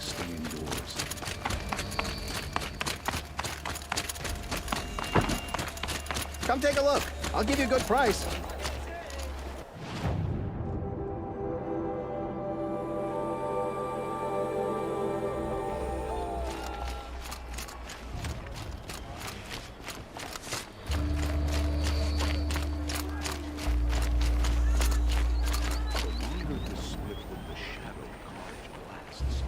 stay indoors. Come take a look. I'll give you a good price. The longer this split with the Shadow Carnage lasts.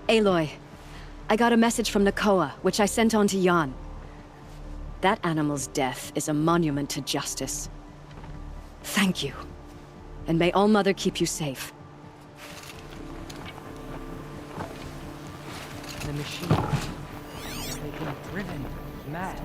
Aloy, I got a message from Nakoa, which I sent on to Jan. That animal's death is a monument to justice. Thank you. And may All-Mother keep you safe. The machine. They've been driven mad.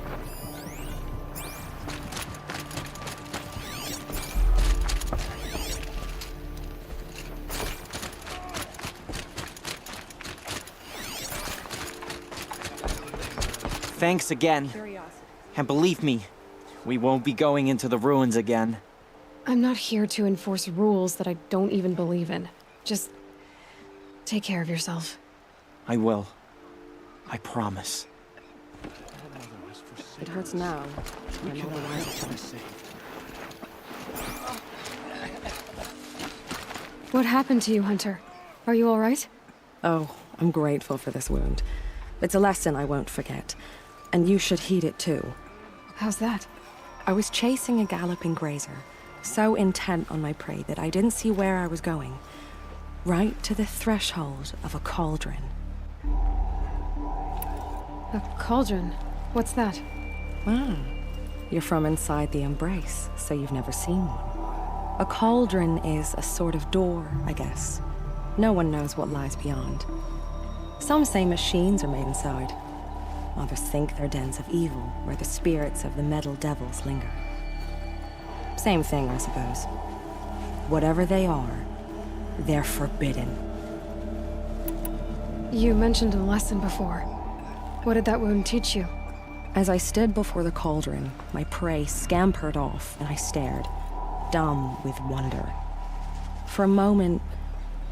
Thanks again. And believe me, we won't be going into the ruins again. I'm not here to enforce rules that I don't even believe in. Just take care of yourself. I will. I promise. It hurts now. I know the lies. What happened to you, Hunter? Are you all right? Oh, I'm grateful for this wound. It's a lesson I won't forget. And you should heed it too. How's that? I was chasing a galloping grazer, so intent on my prey that I didn't see where I was going. Right to the threshold of a cauldron. A cauldron? What's that? Ah, you're from inside the Embrace, so you've never seen one. A cauldron is a sort of door, I guess. No one knows what lies beyond. Some say machines are made inside. Others think they're dens of evil, where the spirits of the metal devils linger. Same thing, I suppose. Whatever they are, they're forbidden. You mentioned a lesson before. What did that wound teach you? As I stood before the cauldron, my prey scampered off, and I stared, dumb with wonder. For a moment,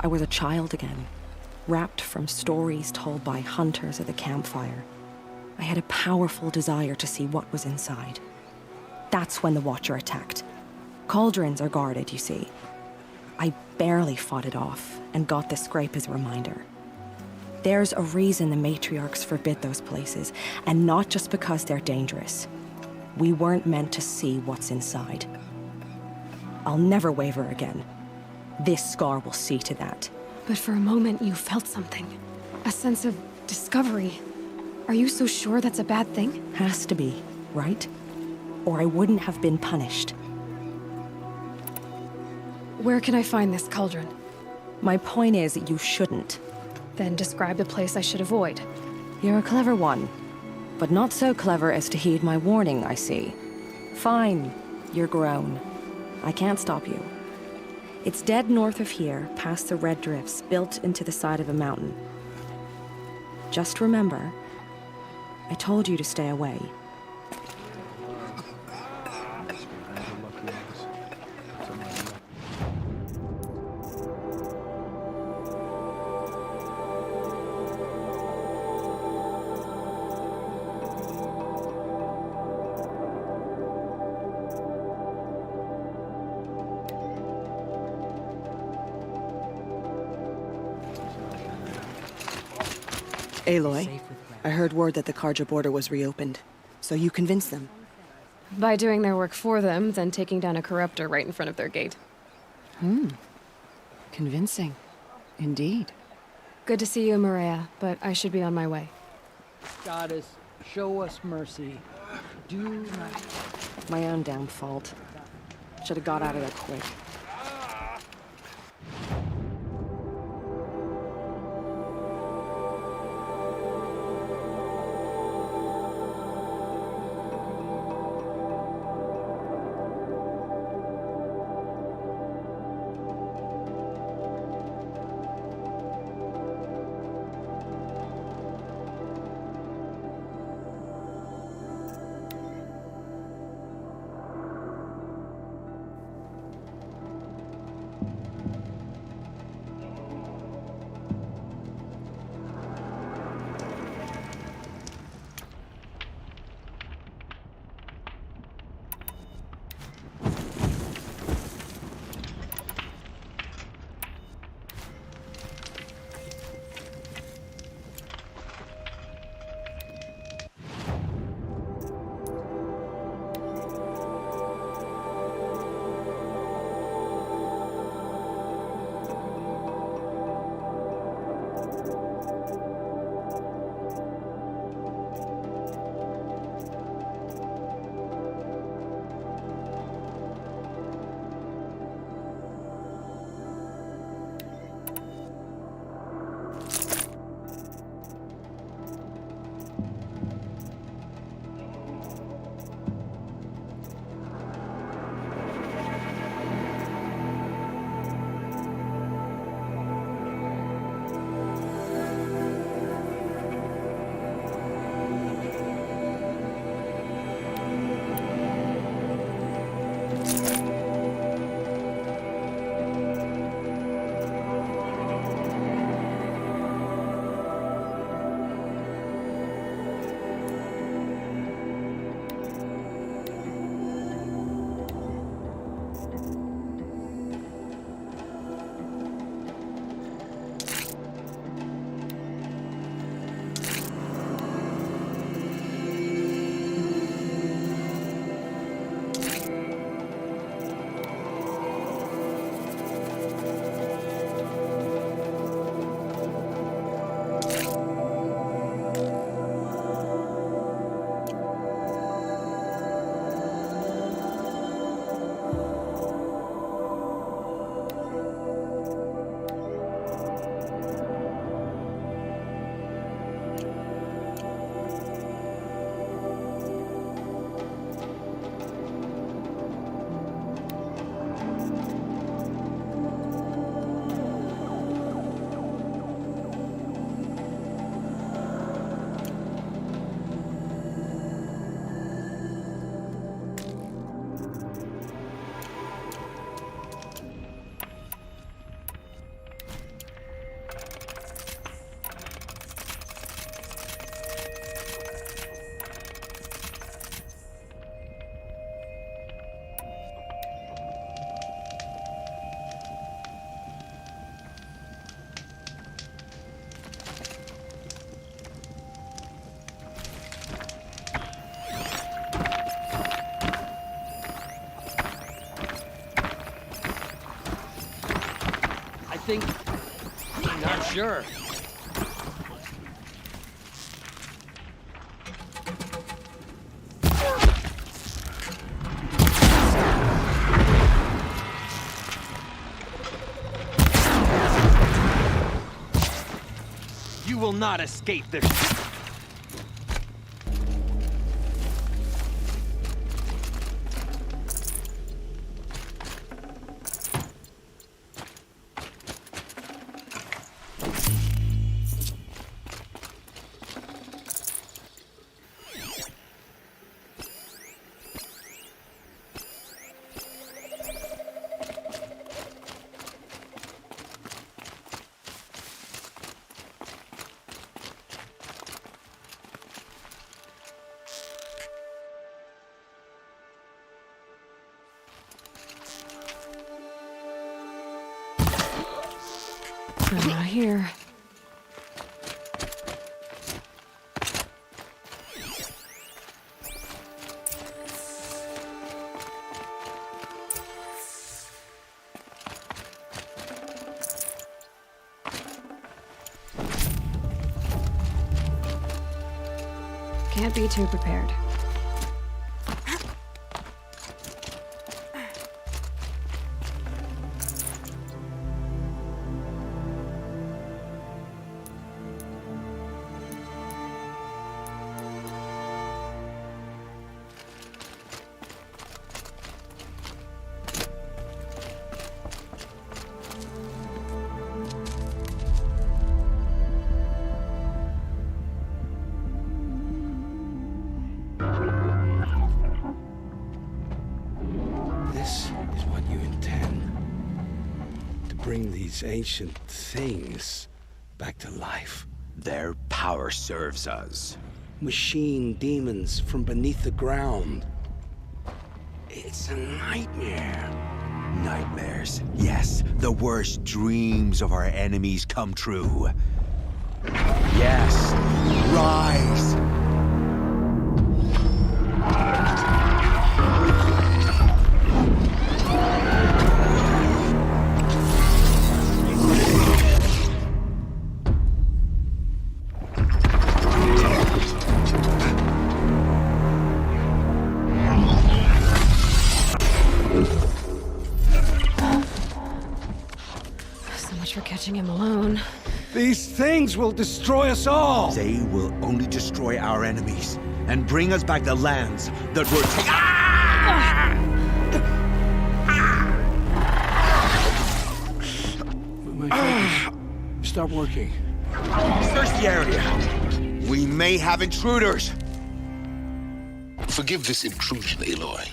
I was a child again, wrapped from stories told by hunters at the campfire. I had a powerful desire to see what was inside. That's when the Watcher attacked. Cauldrons are guarded, you see. I barely fought it off, and got the scrape as a reminder. There's a reason the matriarchs forbid those places, and not just because they're dangerous. We weren't meant to see what's inside. I'll never waver again. This scar will see to that. But for a moment, you felt something. A sense of discovery. Are you so sure that's a bad thing? Has to be, right? Or I wouldn't have been punished. Where can I find this cauldron? My point is that you shouldn't. Then describe the place I should avoid. You're a clever one. But not so clever as to heed my warning, I see. Fine, you're grown. I can't stop you. It's dead north of here, past the red drifts, built into the side of a mountain. Just remember, I told you to stay away. Aloy, I heard word that the Karja border was reopened. So you convinced them? By doing their work for them, then taking down a corruptor right in front of their gate. Convincing. Indeed. Good to see you, Maria, but I should be on my way. Goddess, show us mercy. Do not... My own damn fault. Should have got out of there quick. think Sure. You will not escape this. I'm not here. Can't be too prepared. This is what you intend. To bring these ancient things back to life. Their power serves us. Machine demons from beneath the ground. It's a nightmare. Nightmares. Yes, the worst dreams of our enemies come true. Yes, rise! So much for catching him alone. These things will destroy us all! They will only destroy our enemies and bring us back the lands that were taken. My focus stopped working. Search the area. We may have intruders. Forgive this intrusion, Aloy.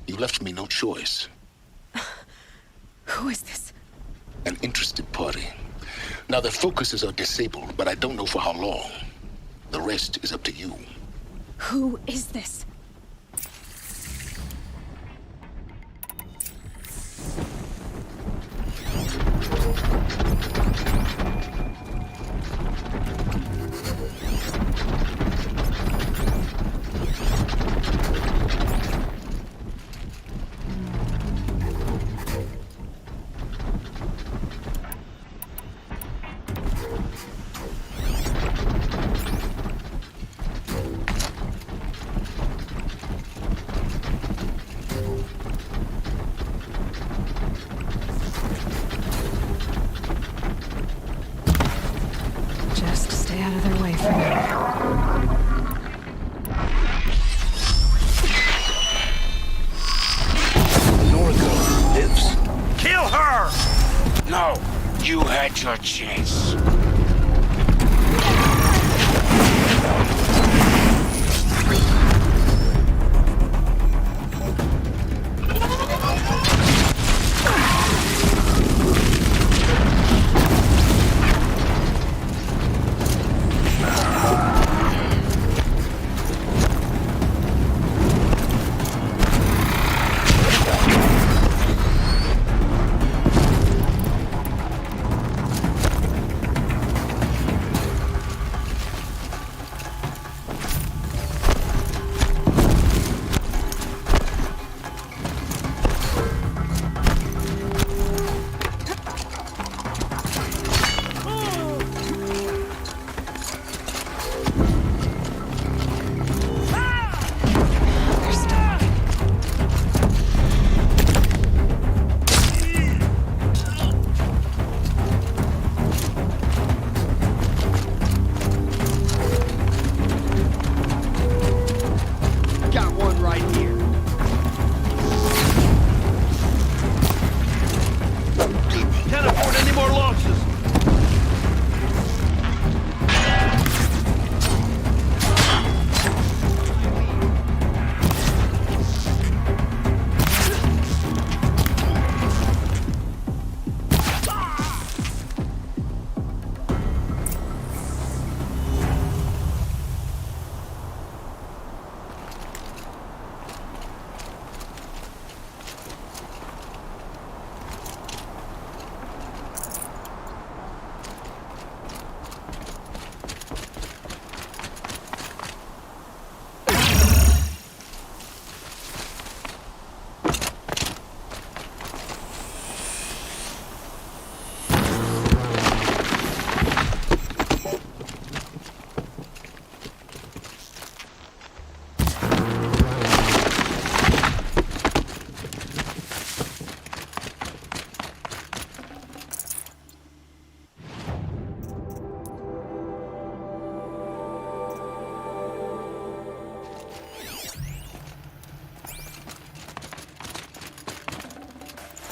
You left me no choice. Who is this? An interested party. Now, their focuses are disabled, but I don't know for how long. The rest is up to you. Who is this? Just stay out of their way for now. Norco lives. Kill her! No, you had your chance.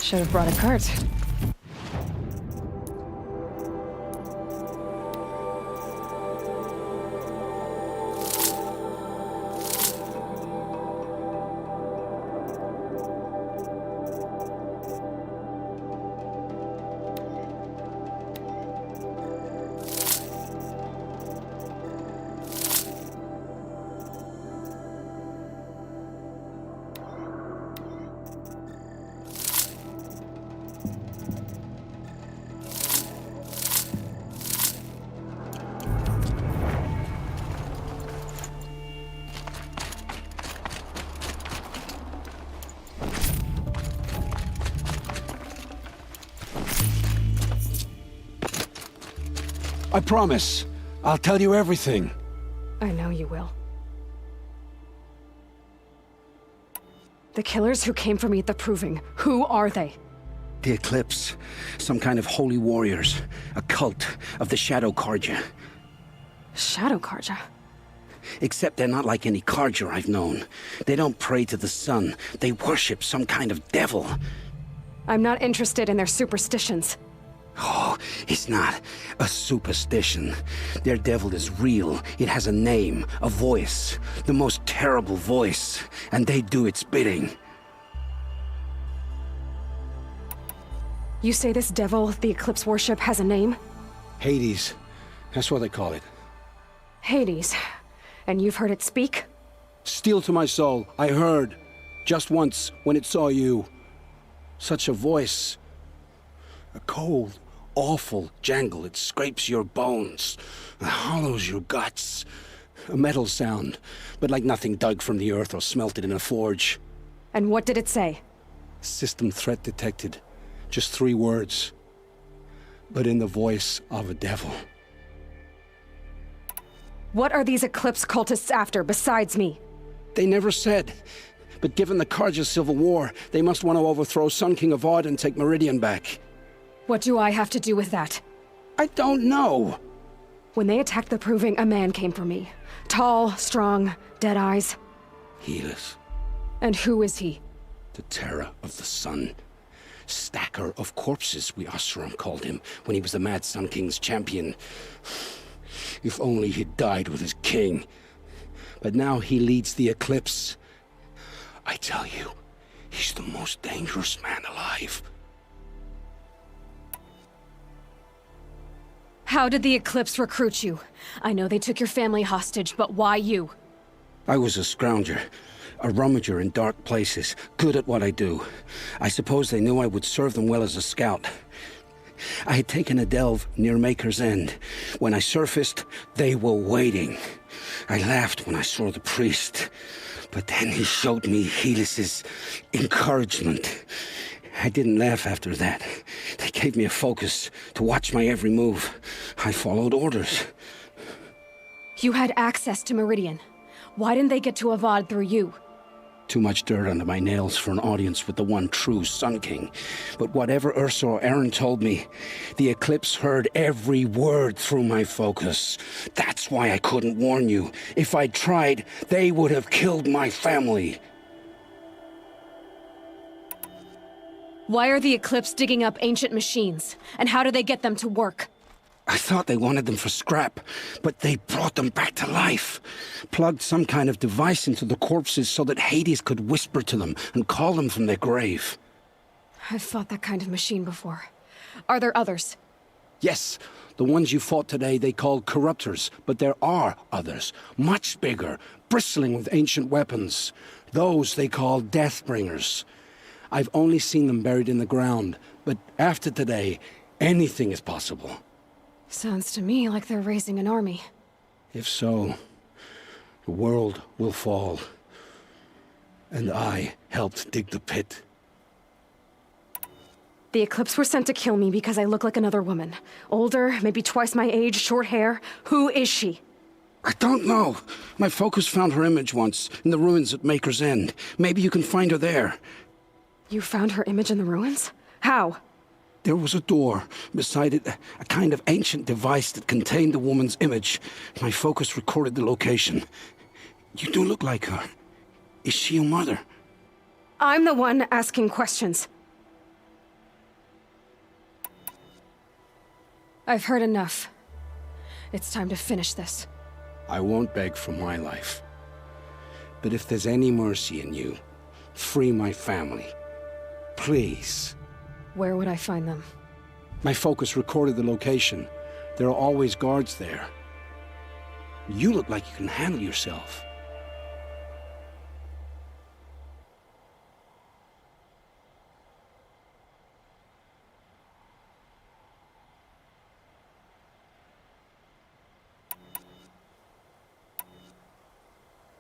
Should have brought a cart. I promise. I'll tell you everything. I know you will. The killers who came for me at the Proving, who are they? The Eclipse. Some kind of holy warriors. A cult of the Shadow Carja. Shadow Carja? Except they're not like any Carja I've known. They don't pray to the sun. They worship some kind of devil. I'm not interested in their superstitions. Oh, it's not a superstition. Their devil is real. It has a name, a voice, the most terrible voice, and they do its bidding. You say this devil the Eclipse worship has a name? Hades. That's what they call it. Hades. And you've heard it speak? Steel to my soul. I heard. Just once, when it saw you. Such a voice. A cold, awful jangle. It scrapes your bones, hollows your guts. A metal sound, but like nothing dug from the earth or smelted in a forge. And what did it say? System threat detected. Just 3 words. But in the voice of a devil. What are these Eclipse cultists after, besides me? They never said. But given the Carja civil war, they must want to overthrow Sun King Avad and take Meridian back. What do I have to do with that? I don't know. When they attacked the Proving, a man came for me. Tall, strong, dead eyes. Helis. And who is he? The terror of the sun. Stacker of corpses, we Oseram called him, when he was the Mad Sun King's champion. If only he'd died with his king. But now he leads the Eclipse. I tell you, he's the most dangerous man alive. How did the Eclipse recruit you? I know they took your family hostage, but why you? I was a scrounger, a rummager in dark places, good at what I do. I suppose they knew I would serve them well as a scout. I had taken a delve near Maker's End. When I surfaced, they were waiting. I laughed when I saw the priest, but then he showed me Helis's encouragement. I didn't laugh after that. They gave me a focus to watch my every move. I followed orders. You had access to Meridian. Why didn't they get to Avad through you? Too much dirt under my nails for an audience with the one true Sun King. But whatever Ursa or Aaron told me, the Eclipse heard every word through my focus. That's why I couldn't warn you. If I'd tried, they would have killed my family. Why are the Eclipse digging up ancient machines? And how do they get them to work? I thought they wanted them for scrap, but they brought them back to life. Plugged some kind of device into the corpses so that Hades could whisper to them and call them from their grave. I've fought that kind of machine before. Are there others? Yes, the ones you fought today they called corruptors, but there are others, much bigger, bristling with ancient weapons. Those they call Deathbringers. I've only seen them buried in the ground, but after today, anything is possible. Sounds to me like they're raising an army. If so, the world will fall. And I helped dig the pit. The Eclipse were sent to kill me because I look like another woman. Older, maybe twice my age, short hair. Who is she? I don't know. My focus found her image once, in the ruins at Maker's End. Maybe you can find her there. You found her image in the ruins? How? There was a door. Beside it, a kind of ancient device that contained the woman's image. My focus recorded the location. You do look like her. Is she your mother? I'm the one asking questions. I've heard enough. It's time to finish this. I won't beg for my life. But if there's any mercy in you, free my family. Please. Where would I find them? My focus recorded the location. There are always guards there. You look like you can handle yourself.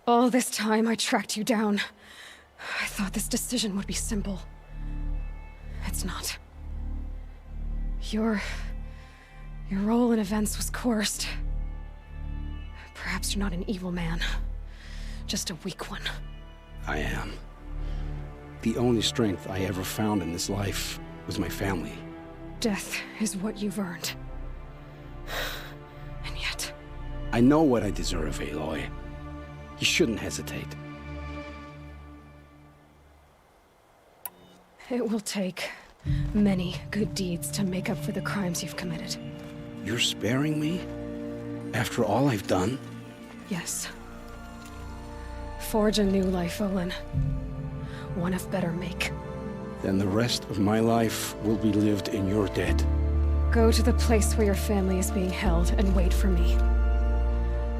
All this time I tracked you down. I thought this decision would be simple. It's not. Your role in events was coerced. Perhaps you're not an evil man, just a weak one. I am. The only strength I ever found in this life was my family. Death is what you've earned. And yet... I know what I deserve, Aloy. You shouldn't hesitate. It will take many good deeds to make up for the crimes you've committed. You're sparing me? After all I've done? Yes. Forge a new life, Olin. One of better make. Then the rest of my life will be lived in your debt. Go to the place where your family is being held and wait for me.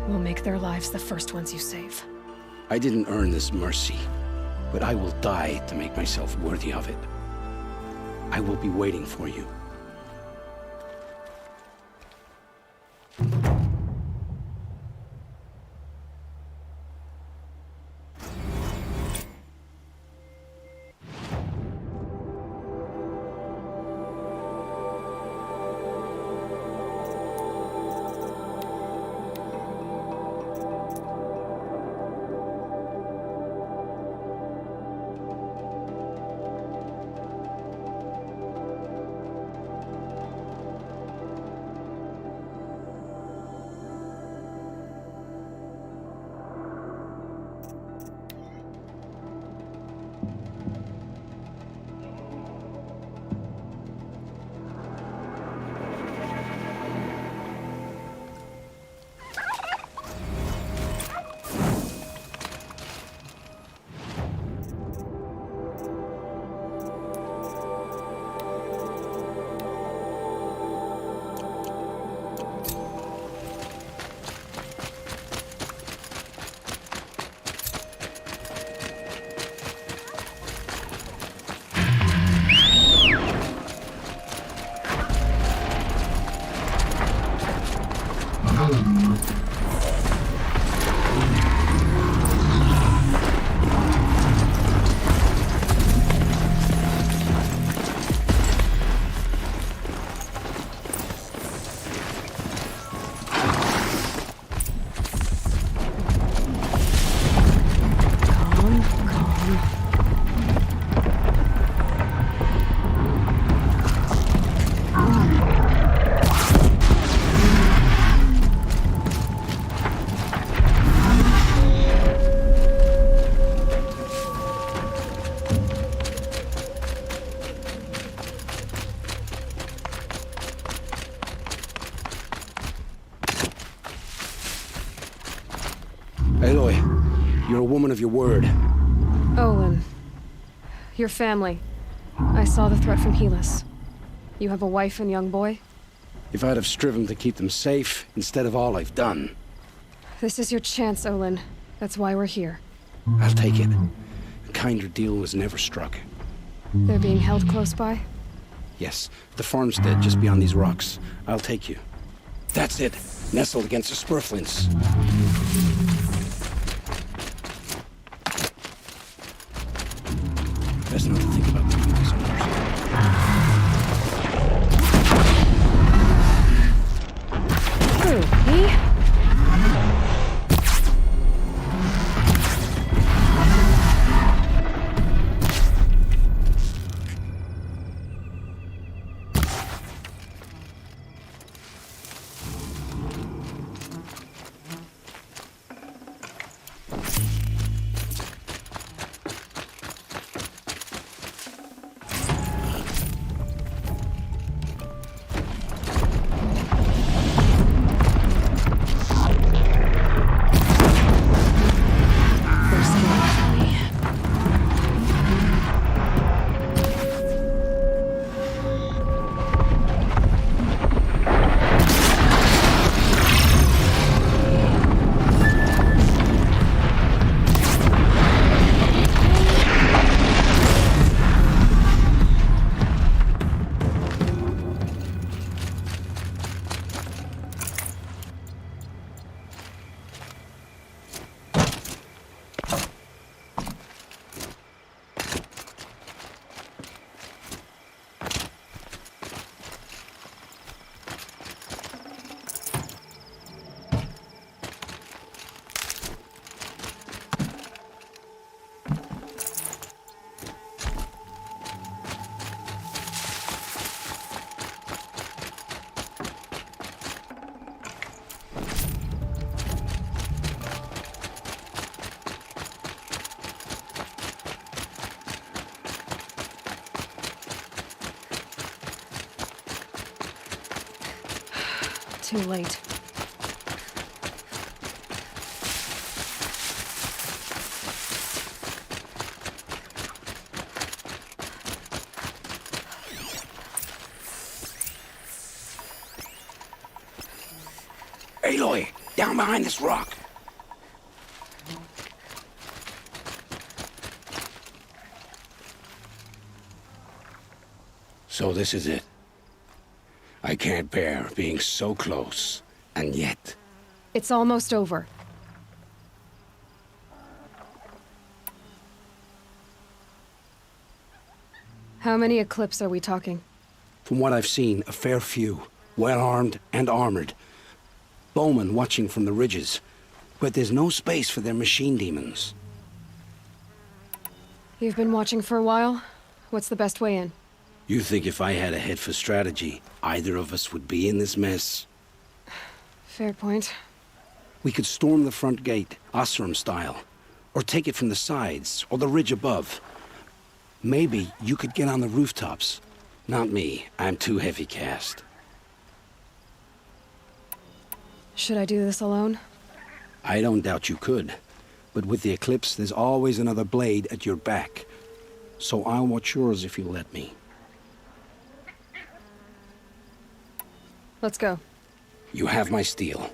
We'll make their lives the first ones you save. I didn't earn this mercy, but I will die to make myself worthy of it. I will be waiting for you. Aloy, you're a woman of your word. Olin. Your family. I saw the threat from Helis. You have a wife and young boy? If I'd have striven to keep them safe instead of all I've done. This is your chance, Olin. That's why we're here. I'll take it. A kinder deal was never struck. They're being held close by? Yes, the farmstead just beyond these rocks. I'll take you. That's it. Nestled against the spurflints. Best not to think about leaving this on our side. Who, me? Too late. Aloy, down behind this rock. So this is it. I can't bear being so close, and yet... It's almost over. How many Eclipse are we talking? From what I've seen, a fair few. Well-armed and armored. Bowmen watching from the ridges. But there's no space for their machine demons. You've been watching for a while? What's the best way in? You think if I had a head for strategy, either of us would be in this mess? Fair point. We could storm the front gate, Osram style. Or take it from the sides, or the ridge above. Maybe you could get on the rooftops. Not me. I'm too heavy cast. Should I do this alone? I don't doubt you could. But with the Eclipse, there's always another blade at your back. So I'll watch yours if you'll let me. Let's go. You have my steel.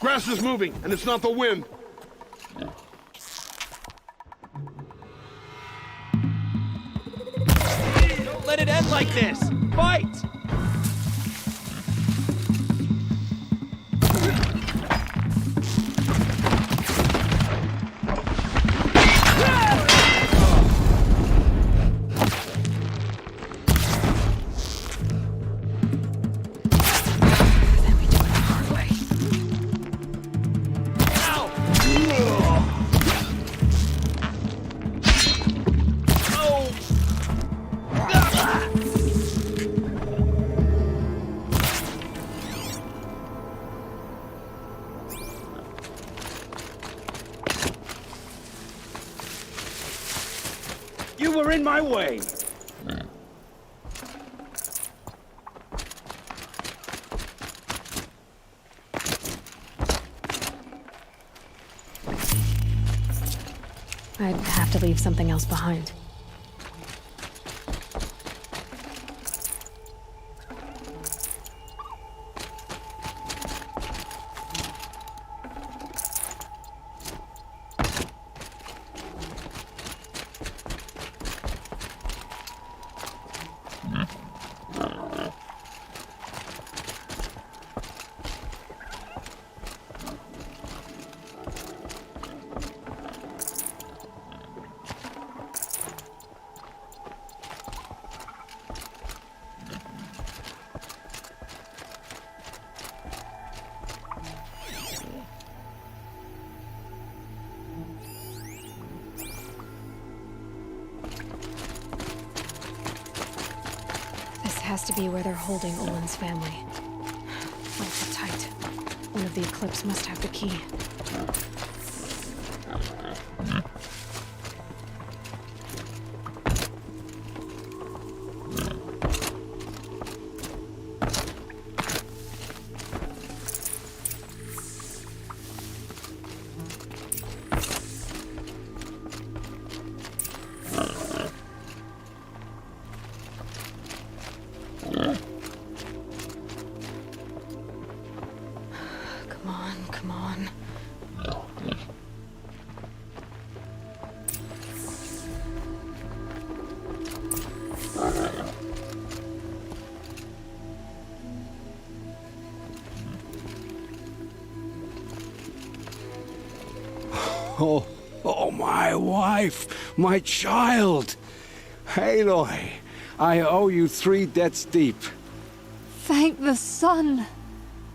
Grass is moving, and it's not the wind. Don't let it end like this! Fight! You were in my way! I'd have to leave something else behind. Has to be where they're holding Olin's family. Lights are tight. One of the Eclipse must have the key. Come on. Oh, my wife, my child. Aloy, I owe you 3 debts deep. Thank the sun.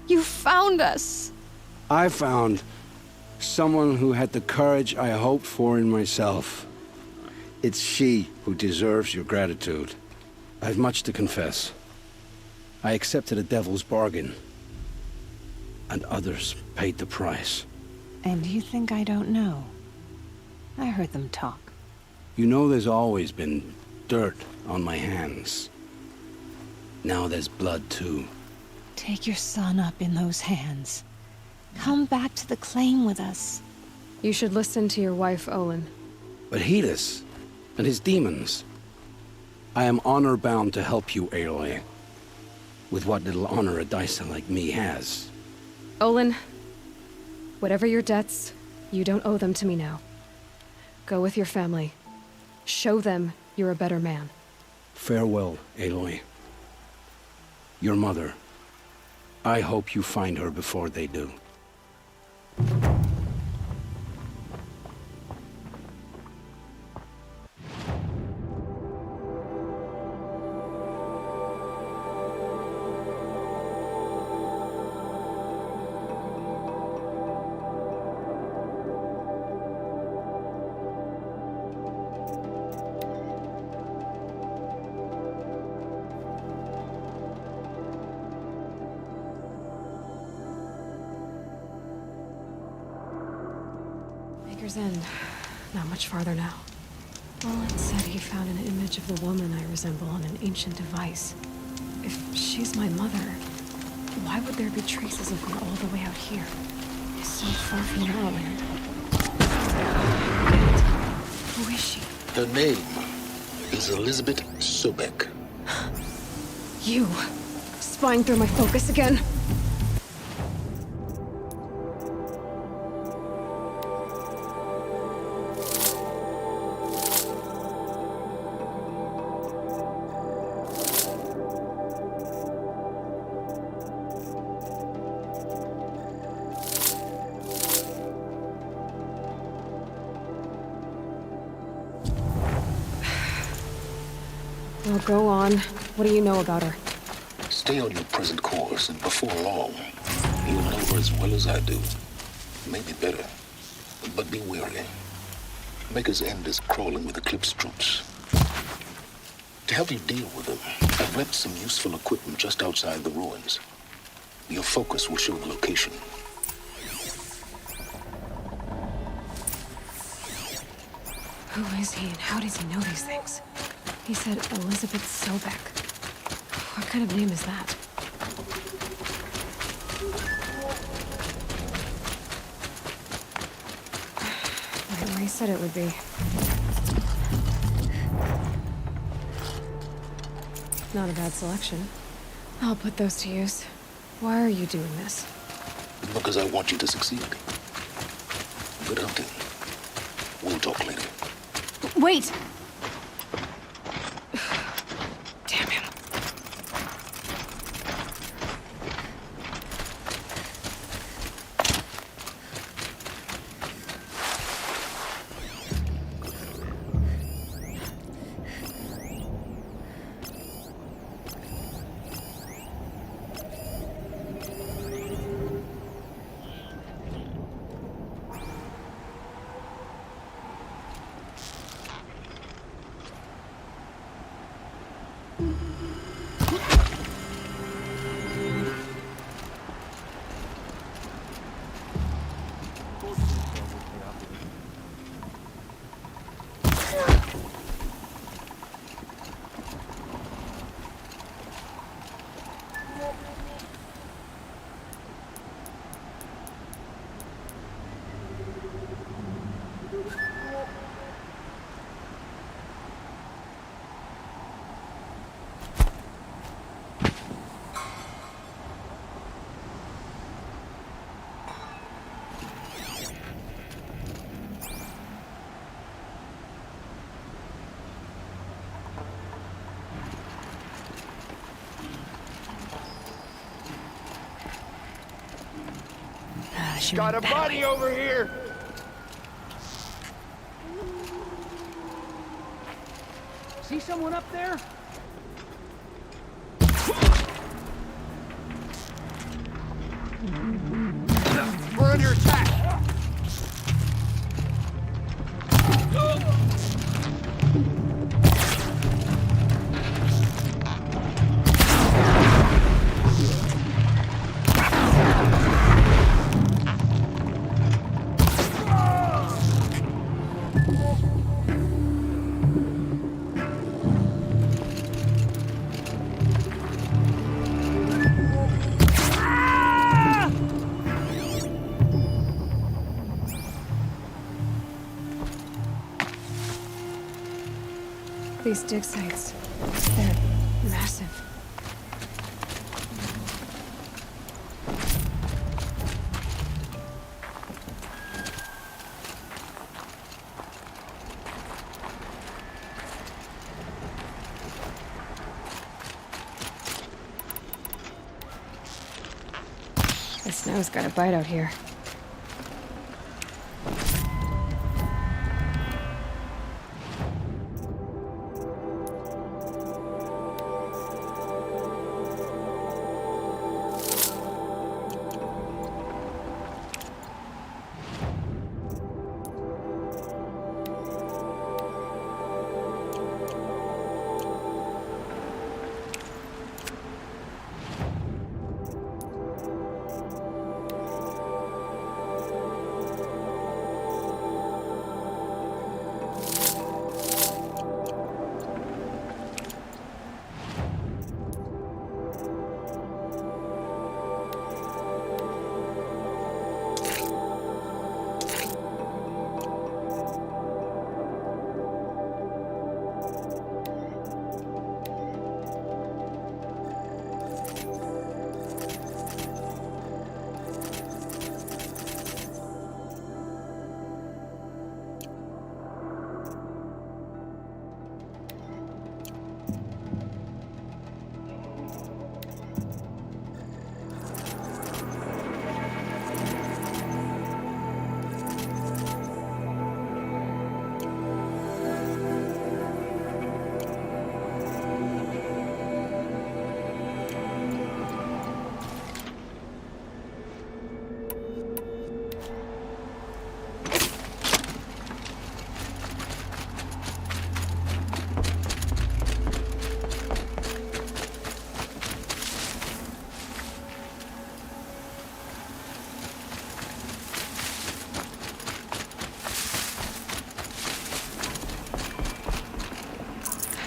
You found us. I found someone who had the courage I hoped for in myself. It's she who deserves your gratitude. I've much to confess. I accepted a devil's bargain, and others paid the price. And you think I don't know? I heard them talk. You know there's always been dirt on my hands. Now there's blood too. Take your son up in those hands. Come back to the claim with us. You should listen to your wife, Olin. But Helis and his demons. I am honor-bound to help you, Aloy. With what little honor a Dyson like me has. Olin, whatever your debts, you don't owe them to me now. Go with your family. Show them you're a better man. Farewell, Aloy. Your mother. I hope you find her before they do. End. Not much farther now. Olin said he found an image of the woman I resemble on an ancient device. If she's my mother, why would there be traces of her all the way out here? So far from Norland. Who is she? Her name is Elizabeth Sobek. You! Spying through my focus again? Well, go on. What do you know about her? Stay on your present course, and before long, you'll know her as well as I do. Maybe better. But be wary. Maker's End is crawling with Eclipse troops. To help you deal with them, I've left some useful equipment just outside the ruins. Your focus will show the location. Who is he and how does he know these things? He said Elizabeth Sobek. What kind of name is that? Right where he said it would be. Not a bad selection. I'll put those to use. Why are you doing this? Because I want you to succeed. Good hunting. We'll talk later. Wait! Damn him. Got a body over here! See someone up there? We're under attack! These dig sites, they're massive. The snow's got a bite out here.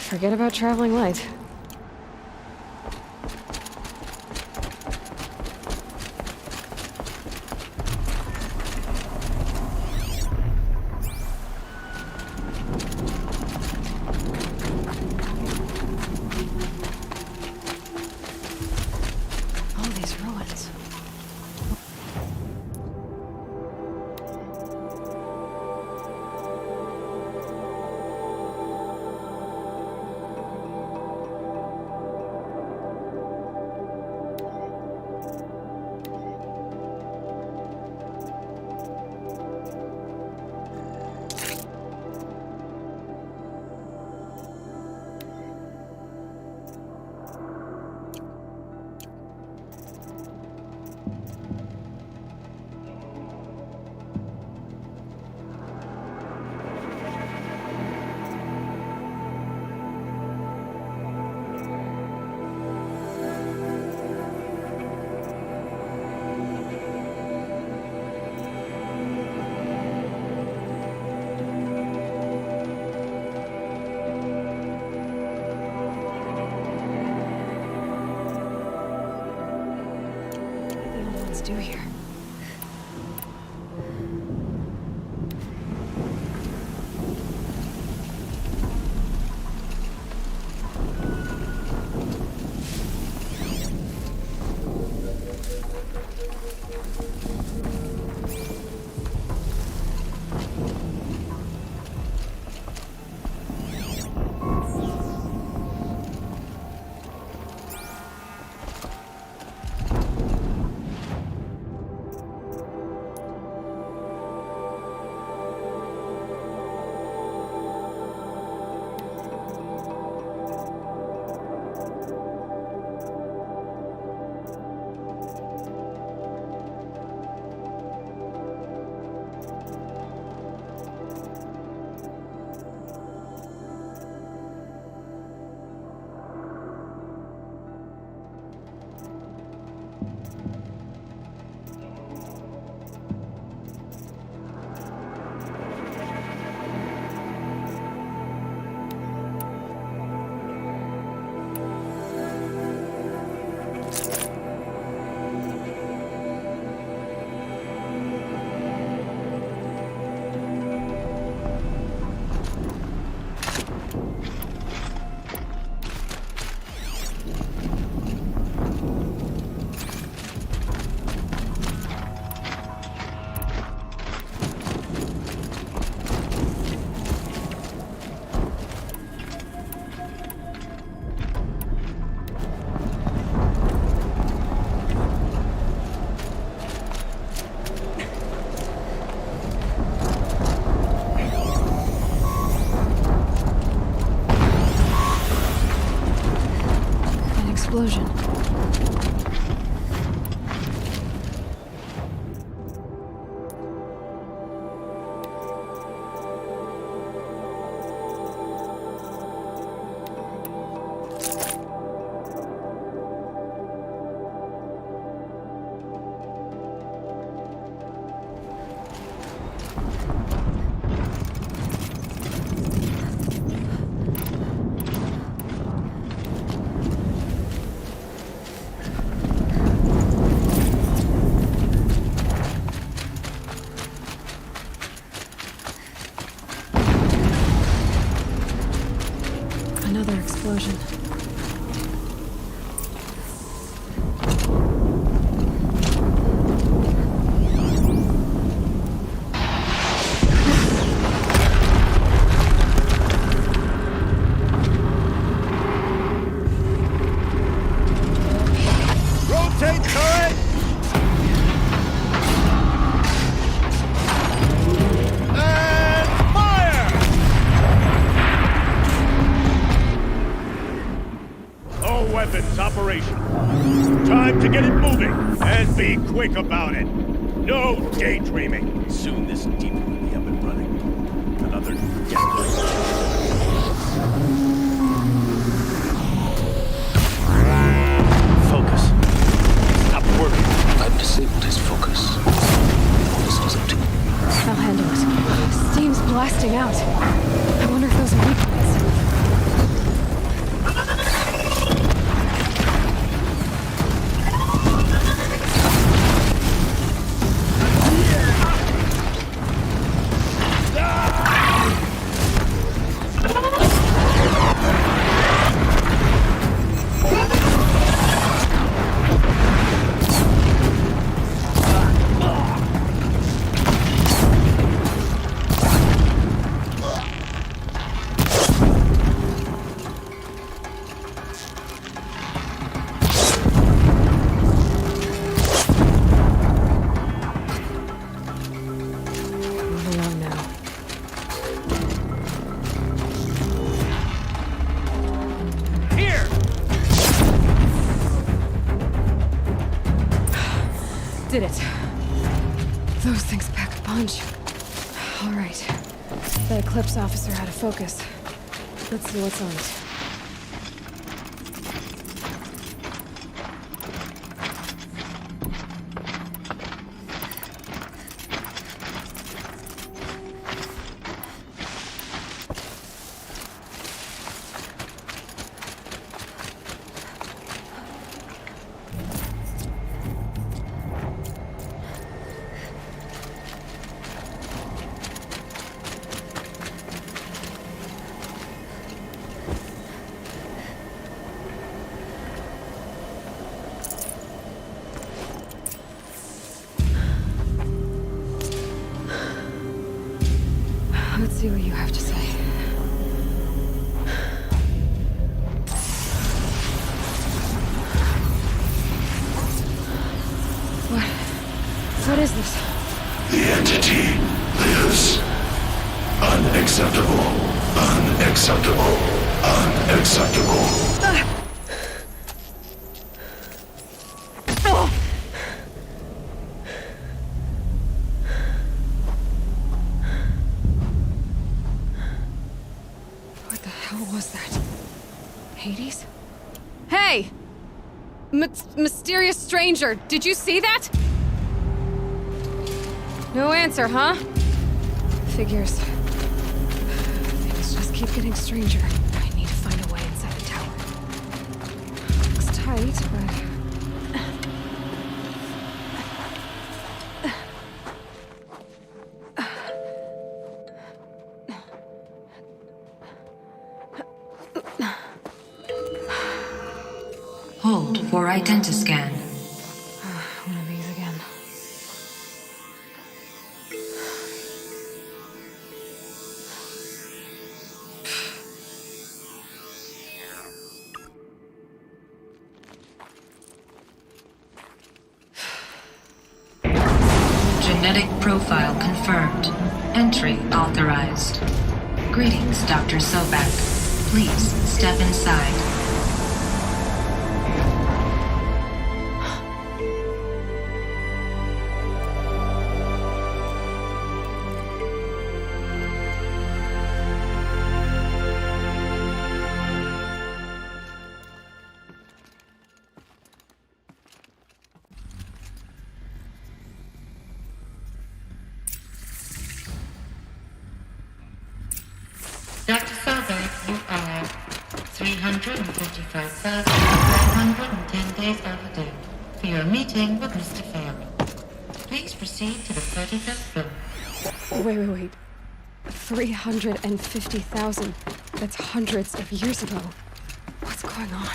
Forget about traveling light. All these ruins. Do here. Explosion. Another explosion. Rotate turret! And fire! All weapons operational. Time to get it moving, and be quick about it. No daydreaming. Soon this demon will be up and running. Another Focus. Stop working. I've disabled his focus. The rest is up to you. I'll handle it. Steam's blasting out. I wonder if those are weak points. Did it. Those things pack a punch. All right. That Eclipse officer had a focus. Let's see what's on it. Let's see what you have to say. What is this? The entity lives. Unacceptable. Unacceptable. Unacceptable. What the hell was that? Hades? Hey! Mysterious stranger, did you see that? No answer, huh? Figures. Things just keep getting stranger. I need to find a way inside the tower. Looks tight, but... Hold for identiscan. One of these again. Genetic profile confirmed. Entry authorized. Greetings, Dr. Sobak. Please step inside. Dr. Sobek, you are 355,910 days overdue for your meeting with Mr. Farrell. Please proceed to the 35th floor. Wait. 350,000. That's hundreds of years ago. What's going on?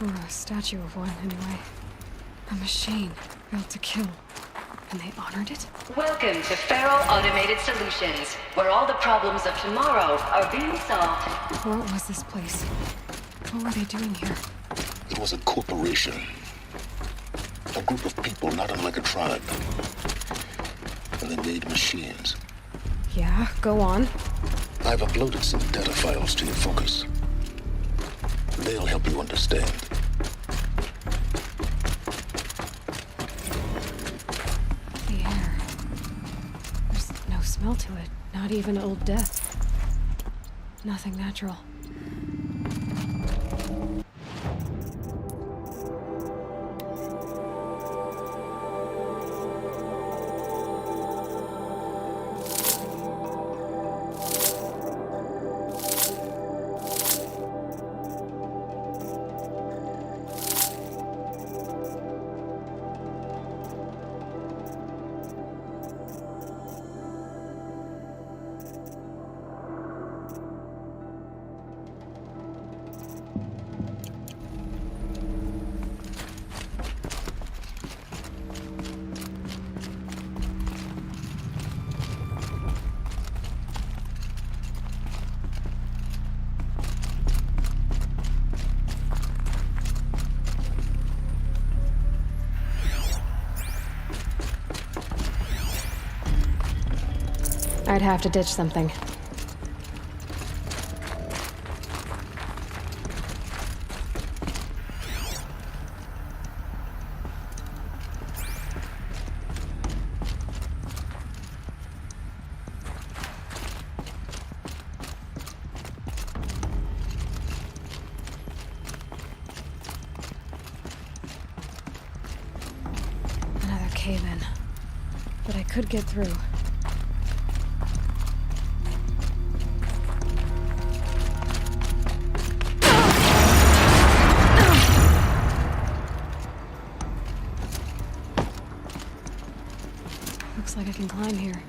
Or a statue of one, anyway. A machine built to kill. And they honored it? Welcome to Feral Automated Solutions, where all the problems of tomorrow are being solved. What was this place? What were they doing here? It was a corporation. A group of people not unlike a tribe. And they made machines. Yeah, go on. I've uploaded some data files to your focus. They'll help you understand. The air. There's no smell to it. Not even old death. Nothing natural. I'd have to ditch something. Another cave-in. But I could get through. Looks like I can climb here.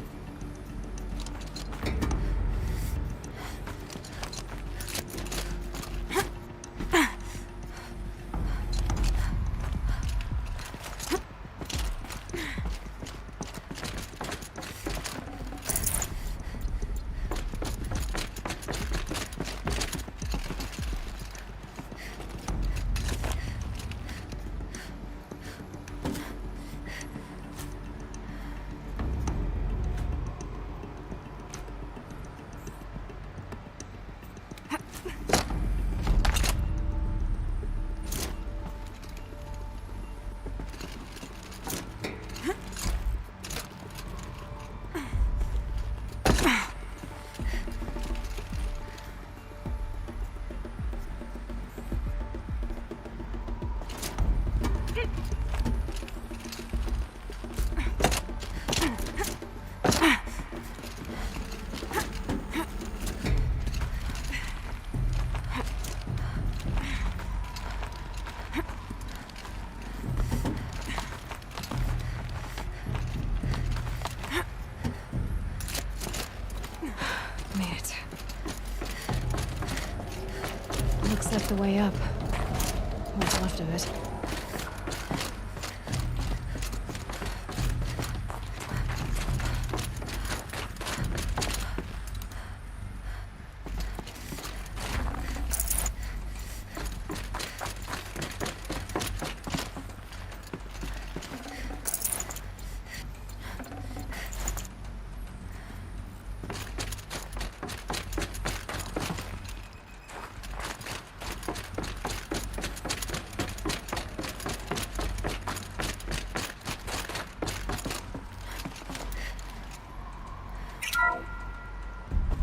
Looks like the way up. What's left of it.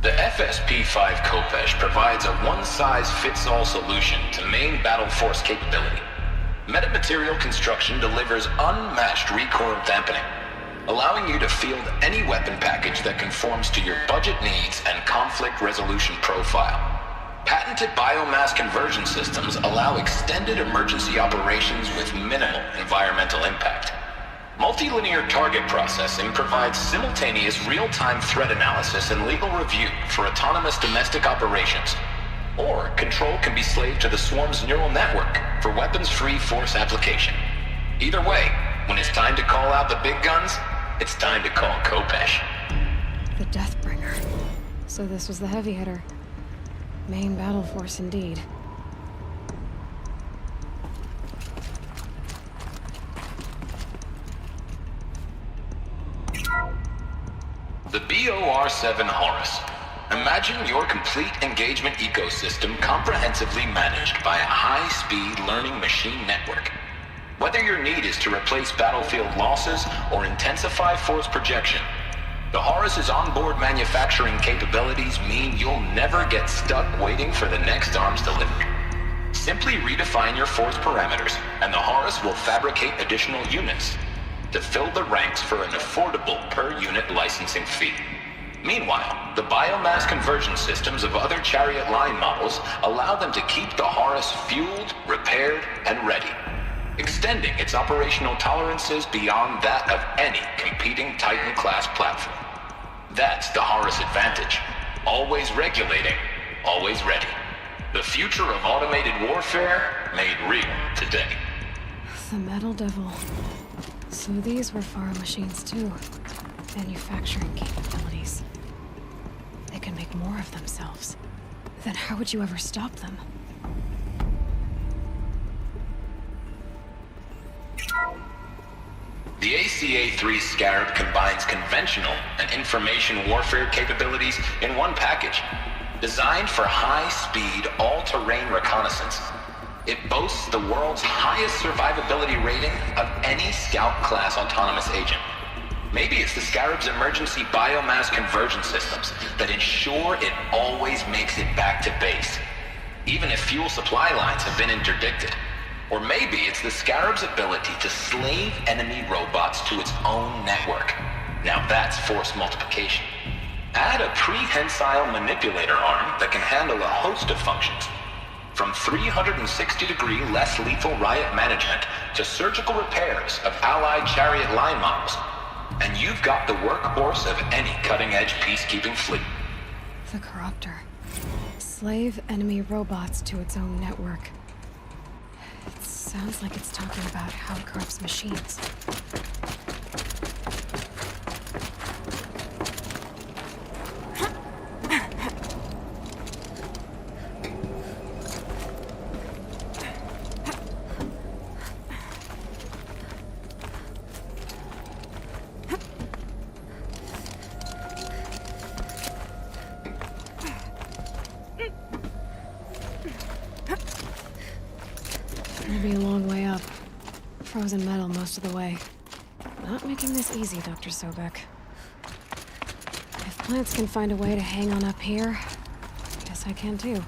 The FSP-5 Khopesh provides a one-size-fits-all solution to main battle force capability. Metamaterial construction delivers unmatched recoil dampening, allowing you to field any weapon package that conforms to your budget needs and conflict resolution profile. Patented biomass conversion systems allow extended emergency operations with minimal environmental impact. Multilinear target processing provides simultaneous real-time threat analysis and legal review for autonomous domestic operations. Or control can be slaved to the swarm's neural network for weapons-free force application. Either way, when it's time to call out the big guns, it's time to call Khopesh. The Deathbringer. So this was the heavy hitter. Main battle force indeed. The BOR-7 Horus. Imagine your complete engagement ecosystem comprehensively managed by a high-speed learning machine network. Whether your need is to replace battlefield losses or intensify force projection, the Horus's onboard manufacturing capabilities mean you'll never get stuck waiting for the next arms delivery. Simply redefine your force parameters, and the Horus will fabricate additional units to fill the ranks for an affordable per-unit licensing fee. Meanwhile, the biomass conversion systems of other chariot line models allow them to keep the Horus fueled, repaired, and ready, extending its operational tolerances beyond that of any competing Titan-class platform. That's the Horus advantage. Always regulating, always ready. The future of automated warfare made real today. The Metal Devil. So these were Faro machines too. Manufacturing capabilities. They can make more of themselves. Then how would you ever stop them? The ACA-3 Scarab combines conventional and information warfare capabilities in one package. Designed for high-speed, all-terrain reconnaissance, it boasts the world's highest survivability rating of any Scout-class autonomous agent. Maybe it's the Scarab's emergency biomass conversion systems that ensure it always makes it back to base, even if fuel supply lines have been interdicted. Or maybe it's the Scarab's ability to slave enemy robots to its own network. Now that's force multiplication. Add a prehensile manipulator arm that can handle a host of functions, from 360-degree less lethal riot management to surgical repairs of allied chariot line models. And you've got the workhorse of any cutting-edge peacekeeping fleet. The Corruptor. Slave enemy robots to its own network. It sounds like it's talking about how it corrupts machines. gonna be a long way up. Frozen metal most of the way. Not making this easy, Dr. Sobek. If plants can find a way to hang on up here, guess I can too.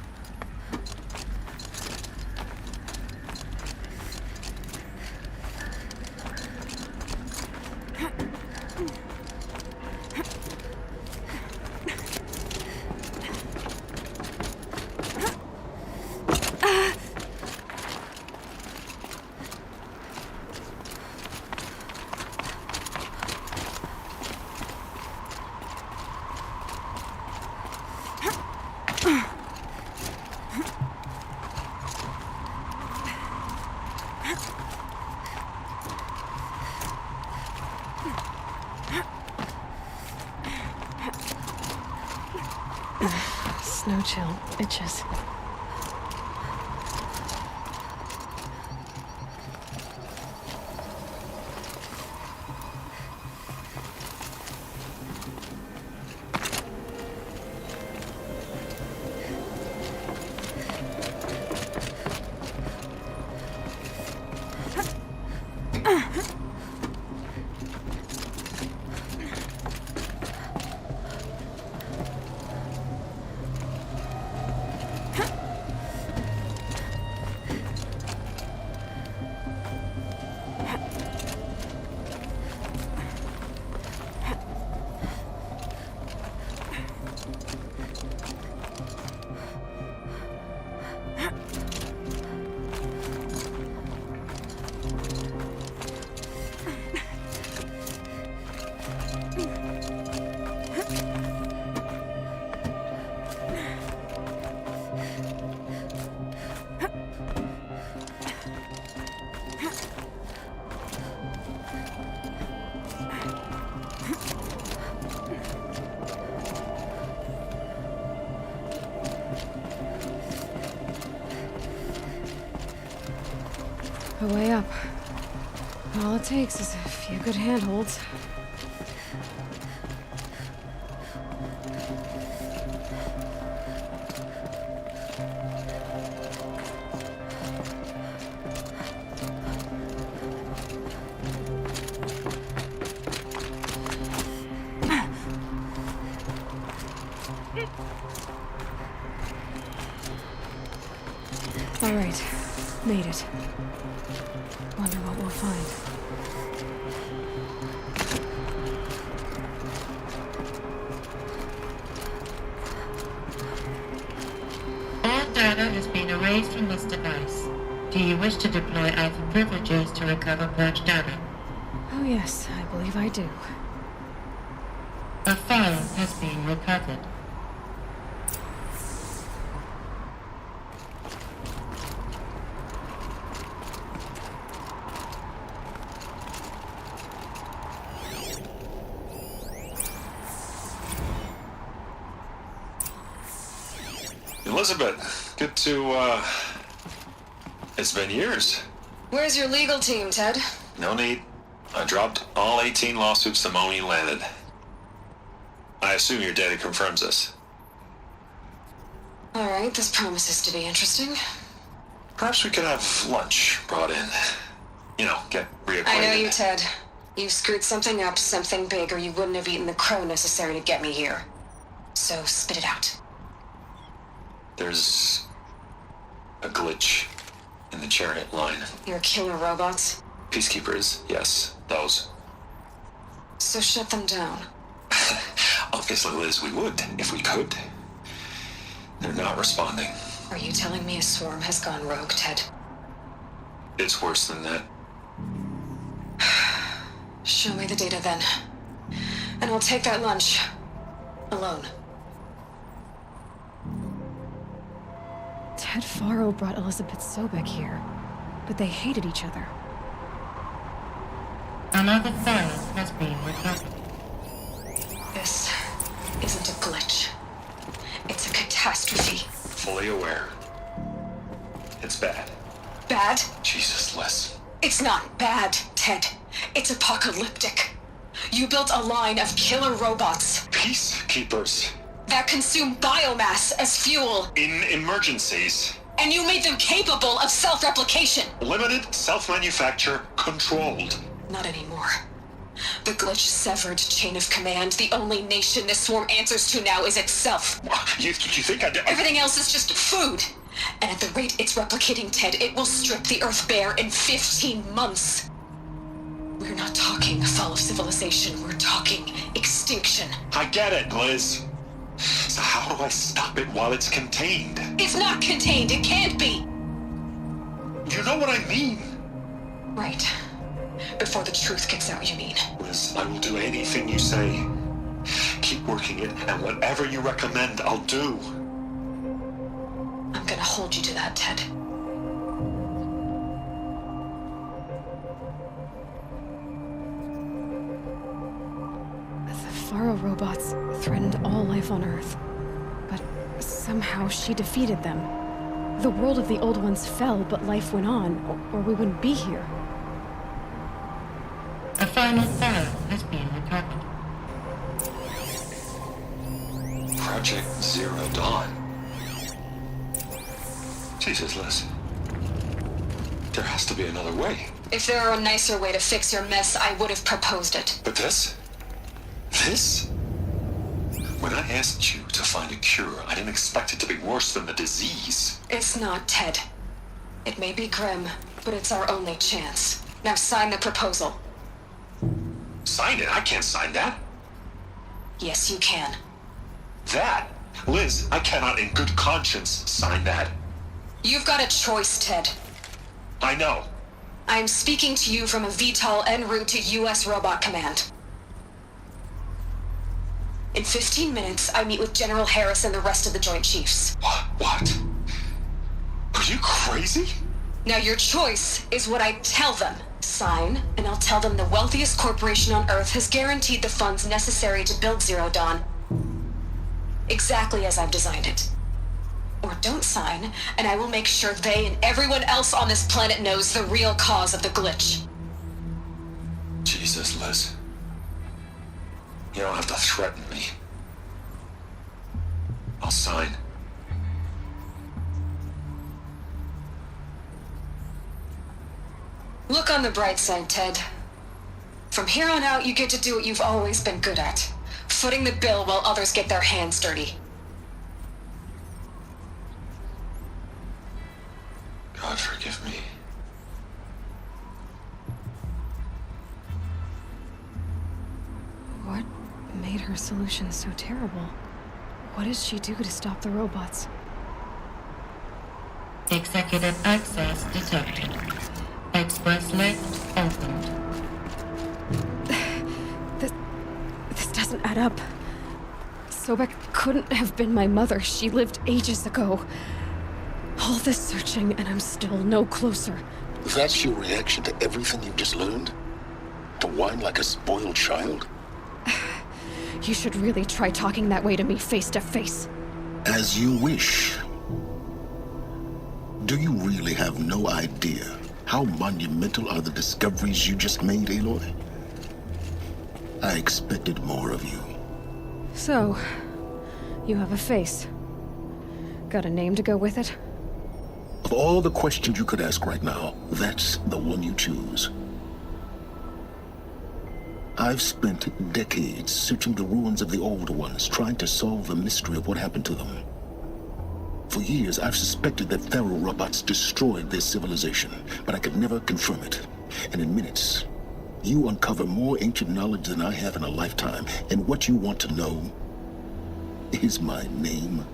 Snow chill itches. A way up. All it takes is a few good handholds. All right, made it. Wonder what we'll find. All data has been erased from this device. Do you wish to deploy Alpha privileges to recover purged data? Oh yes, I believe I do. A file has been recovered. Elizabeth, good to, it's been years. Where's your legal team, Ted? No need. I dropped all 18 lawsuits the moment you landed. I assume your data confirms this. All right, this promises to be interesting. Perhaps we could have lunch brought in. You know, get reacquainted. I know you, Ted. You screwed something up, something big, or you wouldn't have eaten the crow necessary to get me here. So spit it out. There's a glitch in the chariot line. Your killer robots? Peacekeepers, yes, those. So shut them down. Obviously, Liz, we would, if we could. They're not responding. Are you telling me a swarm has gone rogue, Ted? It's worse than that. Show me the data then. And I'll take that lunch. Alone. Ted Faro brought Elizabeth Sobek here, but they hated each other. Another file has been recovered. This isn't a glitch. It's a catastrophe. Fully aware. It's bad. Bad? Jesus, Liz. It's not bad, Ted. It's apocalyptic. You built a line of killer robots. Peacekeepers. that consume biomass as fuel. In emergencies. And you made them capable of self-replication. Limited, self-manufacture, controlled. Not anymore. The glitch severed chain of command. The only nation this swarm answers to now is itself. You think I did? Everything else is just food. And at the rate it's replicating, Ted, it will strip the Earth bare in 15 months. We're not talking fall of civilization. We're talking extinction. I get it, Liz. So how do I stop it while it's contained? It's not contained. It can't be. You know what I mean? Right. Before the truth gets out, you mean? Liz, I will do anything you say. Keep working it, and whatever you recommend, I'll do. I'm gonna hold you to that, Ted. The Faro robots threatened all life on Earth. But somehow she defeated them. The world of the old ones fell, but life went on, or we wouldn't be here. A final file has been recovered. Project Zero Dawn. Jesus, Liz. There has to be another way. If there were a nicer way to fix your mess, I would have proposed it. But this? This? When I asked you to find a cure, I didn't expect it to be worse than the disease. It's not, Ted. It may be grim, but it's our only chance. Now sign the proposal. Sign it? I can't sign that. Yes, you can. That? Liz, I cannot in good conscience sign that. You've got a choice, Ted. I know. I'm speaking to you from a VTOL en route to U.S. Robot Command. In 15 minutes, I meet with General Harris and the rest of the Joint Chiefs. What? Are you crazy? Now your choice is what I tell them. Sign, and I'll tell them the wealthiest corporation on Earth has guaranteed the funds necessary to build Zero Dawn. Exactly as I've designed it. Or don't sign, and I will make sure they and everyone else on this planet knows the real cause of the glitch. Jesus, Liz. You don't have to threaten me. I'll sign. Look on the bright side, Ted. From here on out, you get to do what you've always been good at. Footing the bill while others get their hands dirty. God forgive me. What made her solution so terrible? What does she do to stop the robots? Executive access detected. Express lift opened. This doesn't add up. Sobek couldn't have been my mother. She lived ages ago. All this searching, and I'm still no closer. That's your reaction to everything you've just learned? To whine like a spoiled child? You should really try talking that way to me face to face. As you wish. Do you really have no idea how monumental are the discoveries you just made, Aloy? I expected more of you. So, you have a face. Got a name to go with it? Of all the questions you could ask right now, that's the one you choose. I've spent decades searching the ruins of the old ones, trying to solve the mystery of what happened to them. For years, I've suspected that Faro robots destroyed their civilization, but I could never confirm it. And in minutes, you uncover more ancient knowledge than I have in a lifetime, and what you want to know is my name.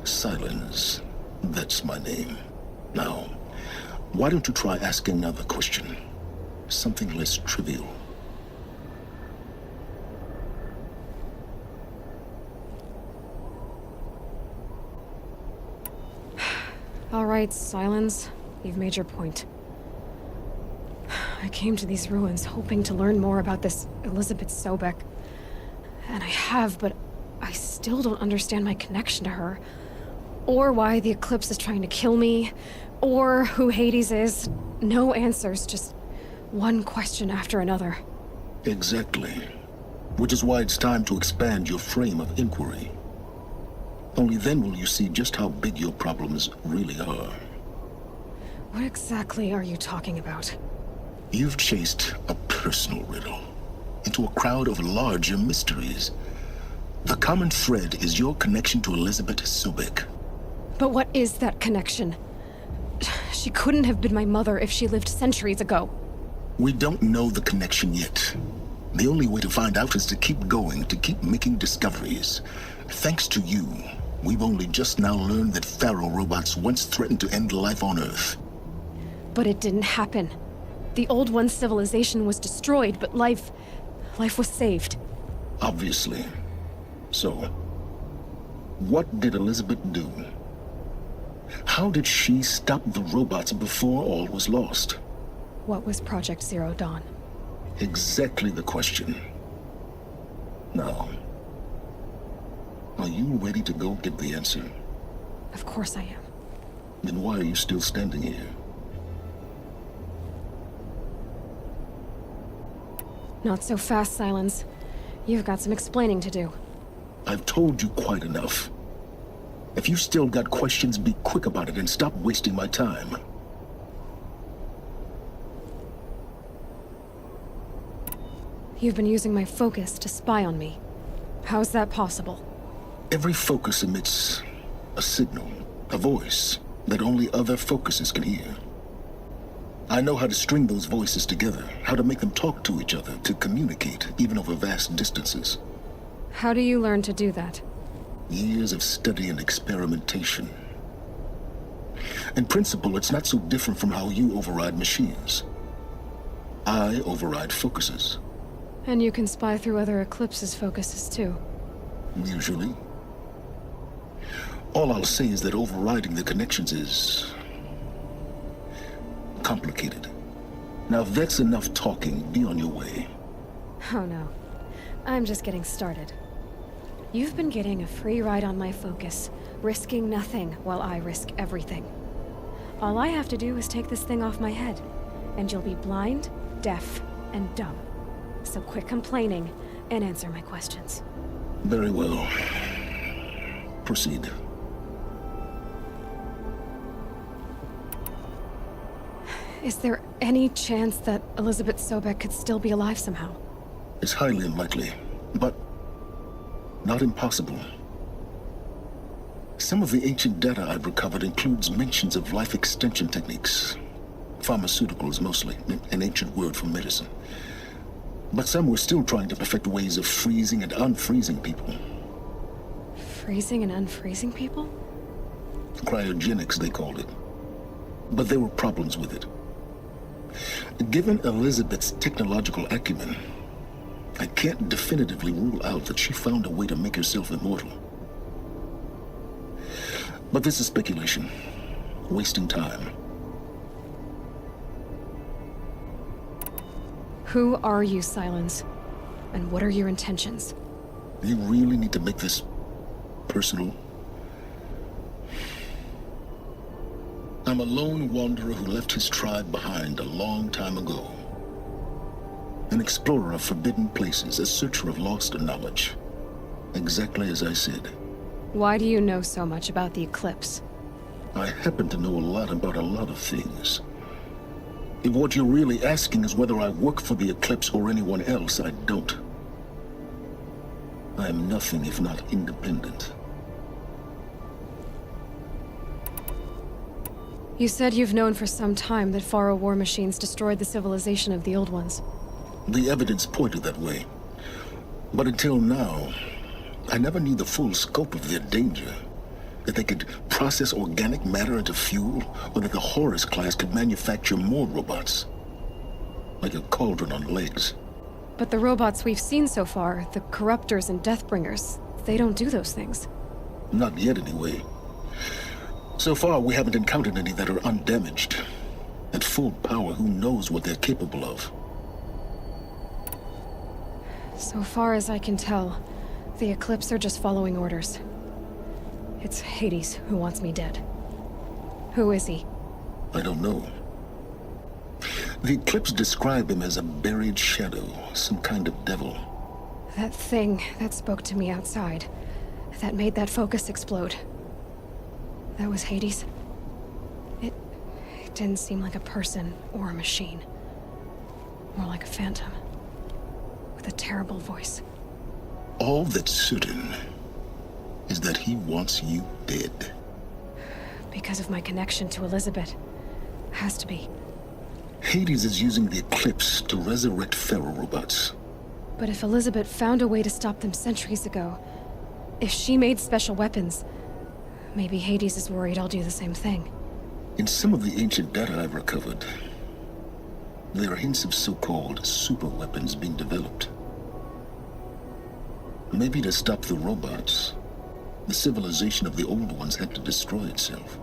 Silence. That's my name. Now, why don't you try asking another question? Something less trivial. All right, Silence. You've made your point. I came to these ruins hoping to learn more about this Elizabeth Sobek. And I have, but I still don't understand my connection to her. Or why the Eclipse is trying to kill me. Or who Hades is. No answers, just one question after another. Exactly. Which is why it's time to expand your frame of inquiry. Only then will you see just how big your problems really are. What exactly are you talking about? You've chased a personal riddle into a crowd of larger mysteries. The common thread is your connection to Elizabeth Sobek. But what is that connection? She couldn't have been my mother if she lived centuries ago. We don't know the connection yet. The only way to find out is to keep going, to keep making discoveries. Thanks to you, we've only just now learned that Pharaoh robots once threatened to end life on Earth. But it didn't happen. The Old One's civilization was destroyed, but life was saved. Obviously. So, what did Elizabeth do? How did she stop the robots before all was lost? What was Project Zero Dawn? Exactly the question. Now, are you ready to go get the answer? Of course I am. Then why are you still standing here? Not so fast, Silence. You've got some explaining to do. I've told you quite enough. If you still got questions, be quick about it and stop wasting my time. You've been using my focus to spy on me. How's that possible? Every focus emits a signal, a voice, that only other focuses can hear. I know how to string those voices together, how to make them talk to each other, to communicate, even over vast distances. How do you learn to do that? Years of study and experimentation. In principle, it's not so different from how you override machines. I override focuses. And you can spy through other Eclipse's focuses too. Usually. All I'll say is that overriding the connections is complicated. Now if that's enough talking, be on your way. Oh no. I'm just getting started. You've been getting a free ride on my focus, risking nothing while I risk everything. All I have to do is take this thing off my head, and you'll be blind, deaf, and dumb. So quit complaining and answer my questions. Very well. Proceed. Is there any chance that Elizabeth Sobek could still be alive somehow? It's highly unlikely, but not impossible. Some of the ancient data I've recovered includes mentions of life extension techniques. Pharmaceuticals, mostly, an ancient word for medicine. But some were still trying to perfect ways of freezing and unfreezing people. Freezing and unfreezing people? Cryogenics, they called it. But there were problems with it. Given Elizabeth's technological acumen, I can't definitively rule out that she found a way to make herself immortal. But this is speculation, wasting time. Who are you, Silence? And what are your intentions? You really need to make this personal? I'm a lone wanderer who left his tribe behind a long time ago. An explorer of forbidden places, a searcher of lost knowledge. Exactly as I said. Why do you know so much about the Eclipse? I happen to know a lot about a lot of things. If what you're really asking is whether I work for the Eclipse or anyone else, I don't. I am nothing if not independent. You said you've known for some time that Pharaoh war machines destroyed the civilization of the Old Ones. The evidence pointed that way. But until now, I never knew the full scope of their danger. That they could process organic matter into fuel, or that the Horus class could manufacture more robots. Like a cauldron on legs. But the robots we've seen so far, the Corruptors and Deathbringers, they don't do those things. Not yet, anyway. So far, we haven't encountered any that are undamaged. At full power, who knows what they're capable of? So far as I can tell, the Eclipse are just following orders. It's Hades who wants me dead. Who is he? I don't know. The Eclipse describe him as a buried shadow, some kind of devil. That thing that spoke to me outside, that made that focus explode. That was Hades. It didn't seem like a person or a machine. More like a phantom. With a terrible voice. All that's certain is that he wants you dead. Because of my connection to Elizabeth. Has to be. Hades is using the Eclipse to resurrect Pharaoh robots. But if Elizabeth found a way to stop them centuries ago, if she made special weapons, maybe Hades is worried I'll do the same thing. In some of the ancient data I've recovered, there are hints of so-called super weapons being developed. Maybe to stop the robots, the civilization of the old ones had to destroy itself.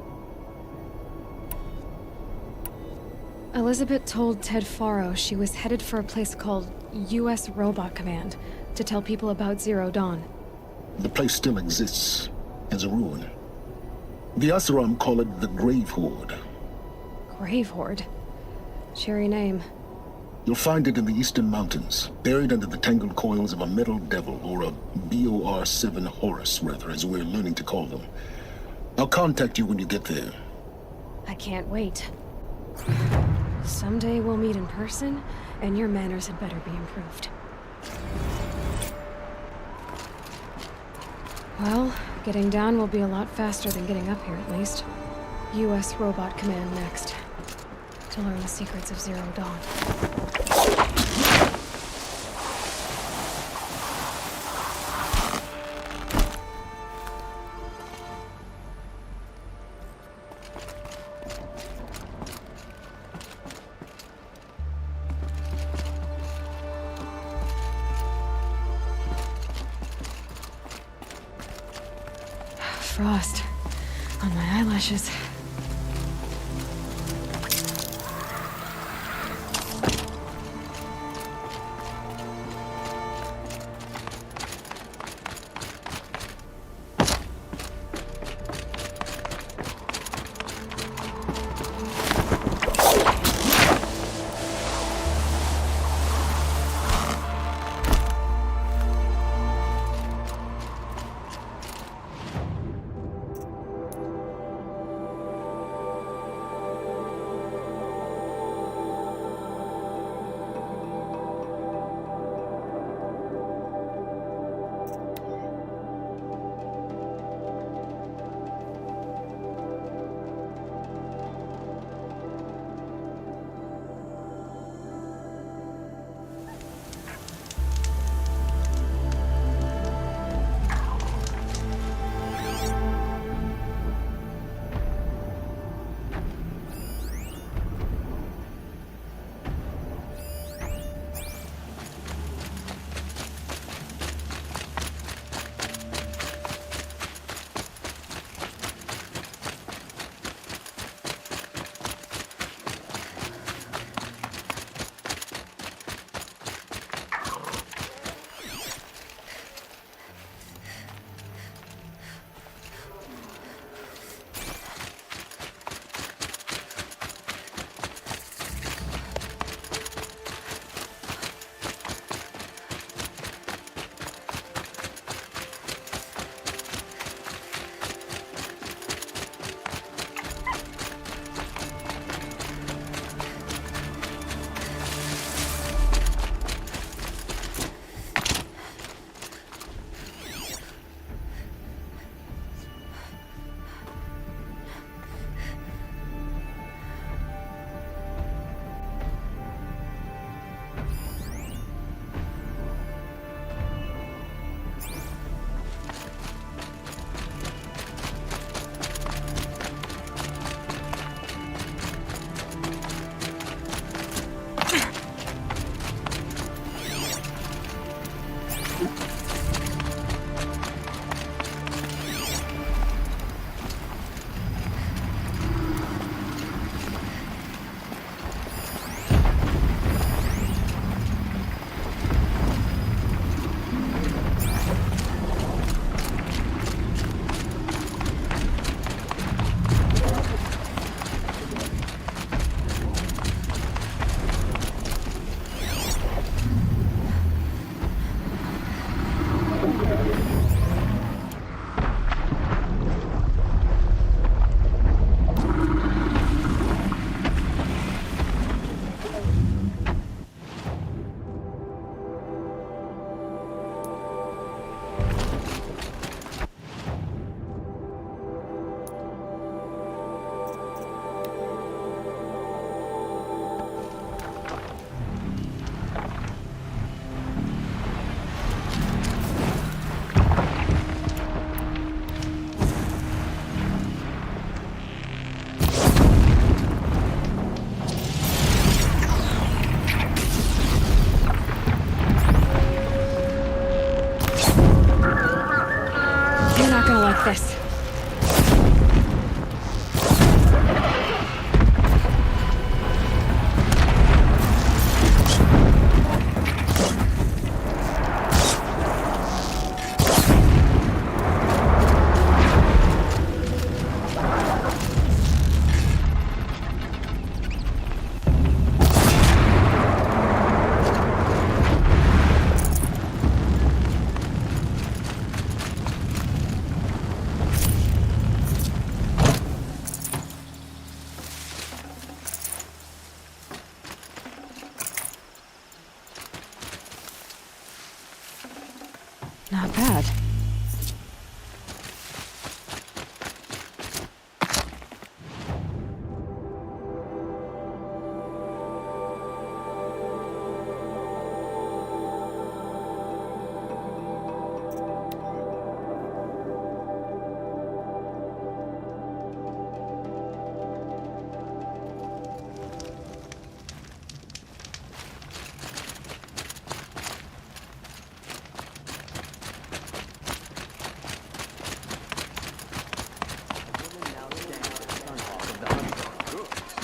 Elizabeth told Ted Faro she was headed for a place called U.S. Robot Command to tell people about Zero Dawn. The place still exists as a ruin. The Asaram call it the Grave Horde. Grave Horde? Cheery name. You'll find it in the Eastern Mountains, buried under the tangled coils of a metal devil, or a BOR-7 Horus, rather, as we're learning to call them. I'll contact you when you get there. I can't wait. Someday we'll meet in person, and your manners had better be improved. Well, getting down will be a lot faster than getting up here, at least. U.S. Robot Command next. To learn the secrets of Zero Dawn. Frost on my eyelashes.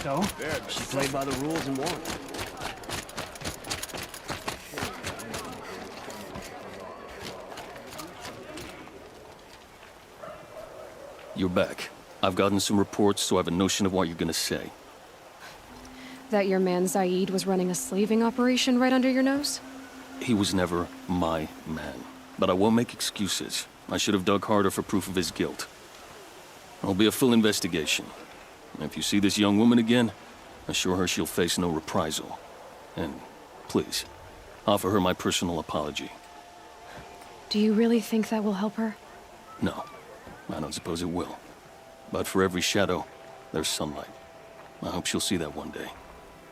So? She played by the rules and won. You're back. I've gotten some reports, so I have a notion of what you're gonna say. That your man Zaid was running a slaving operation right under your nose? He was never my man. But I won't make excuses. I should have dug harder for proof of his guilt. There'll be a full investigation. And if you see this young woman again, assure her she'll face no reprisal. And please, offer her my personal apology. Do you really think that will help her? No, I don't suppose it will. But for every shadow, there's sunlight. I hope she'll see that one day.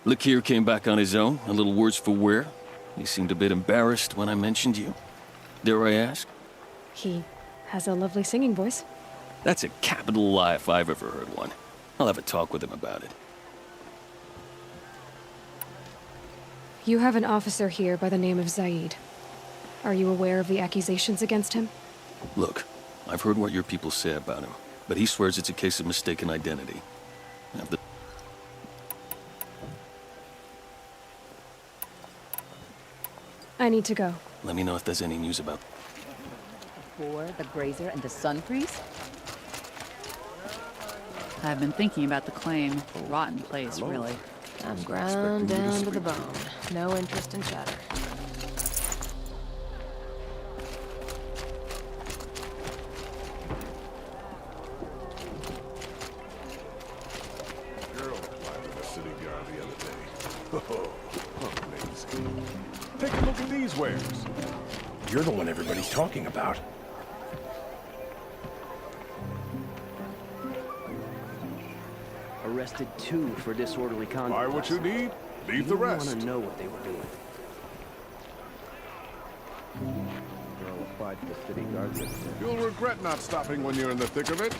Lakir came back on his own, a little worse for wear. He seemed a bit embarrassed when I mentioned you. Dare I ask? He has a lovely singing voice. That's a capital lie if I've ever heard one. I'll have a talk with him about it. You have an officer here by the name of Zaid. Are you aware of the accusations against him? Look, I've heard what your people say about him, but he swears it's a case of mistaken identity. I need to go. Let me know if there's any news about... For the Grazer and the Sun Priest? I've been thinking about the claim. Rotten place, really. I'm ground down to the bone. No interest in chatter. Girl climbed in the city guard the other day. Oh, amazing. Take a look at these wares. You're the one everybody's talking about. Arrested 2 for disorderly conduct. Buy what you need, leave the rest. I want to know what they were doing. Girl applied to the city guard yesterday. You'll regret not stopping when you're in the thick of it.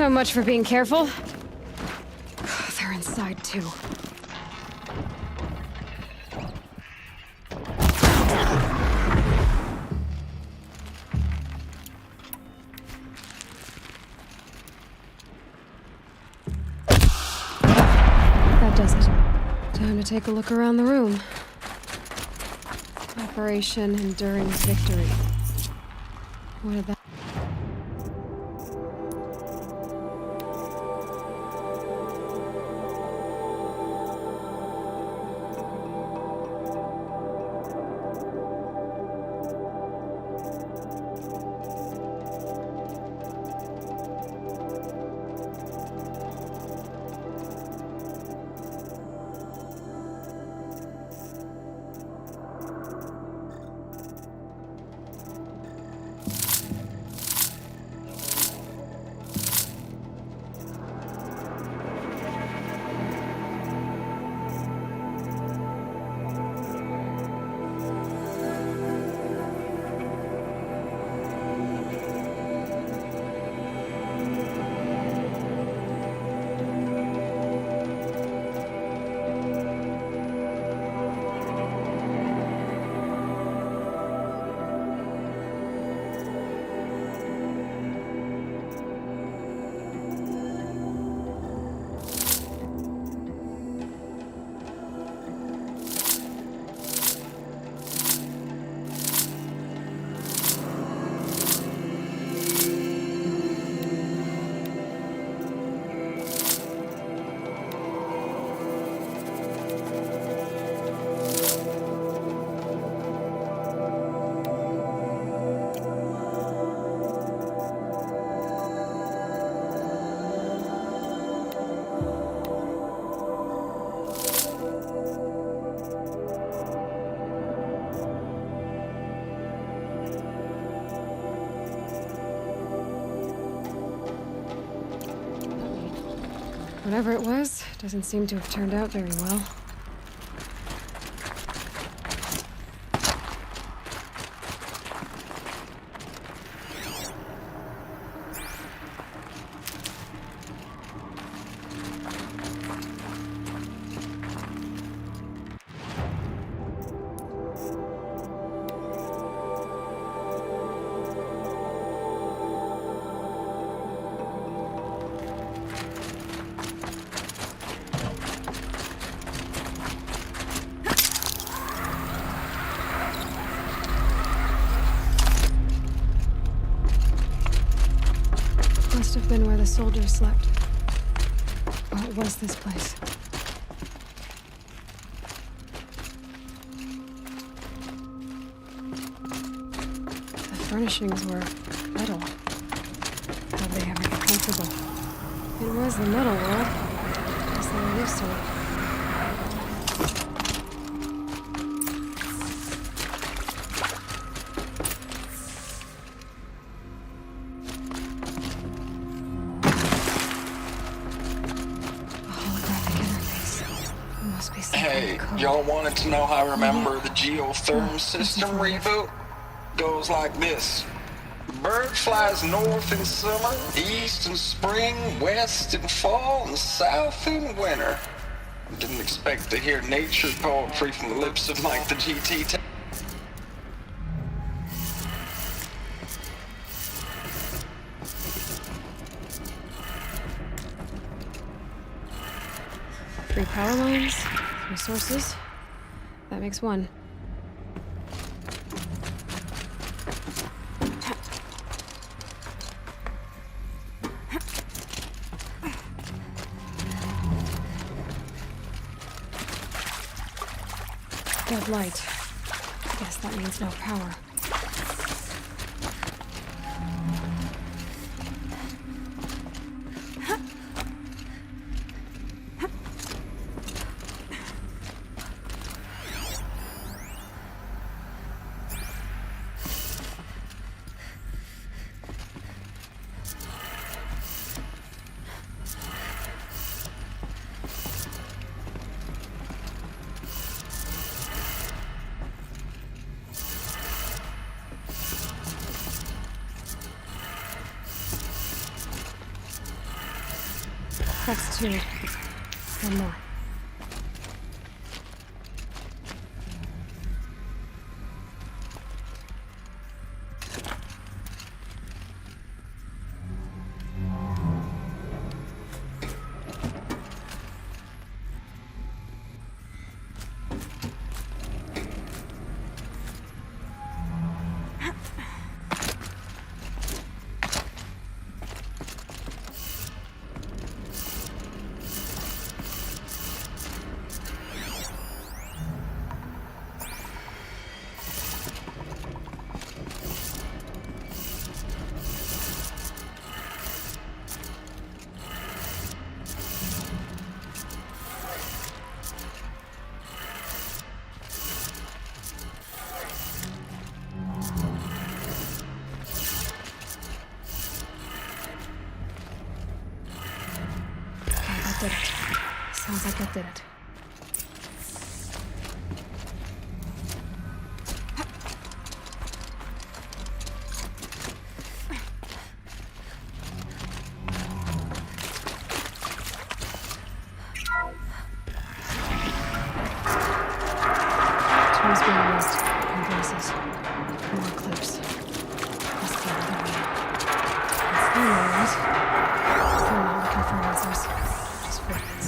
So much for being careful. They're inside, too. That does it. Time to take a look around the room. Operation Enduring Victory. What did that... Whatever it was, doesn't seem to have turned out very well. Must have been where the soldiers slept. Oh, it was this place. The furnishings were metal. How'd they ever get comfortable? It was the metal world. Guess they were used to it. Hey, y'all wanted to know how I remember the geotherm system reboot? Goes like this. Bird flies north in summer, east in spring, west in fall, and south in winter. Didn't expect to hear nature poetry from the lips of Mike the GT. Three power lines, three sources. That makes one. Dead light. Guess that means no power. That's two. One more. Did it. Sounds like that did it. Tools being used. Invoices. More clips. This is everything. It's family, right? We're not looking for answers. Just friends.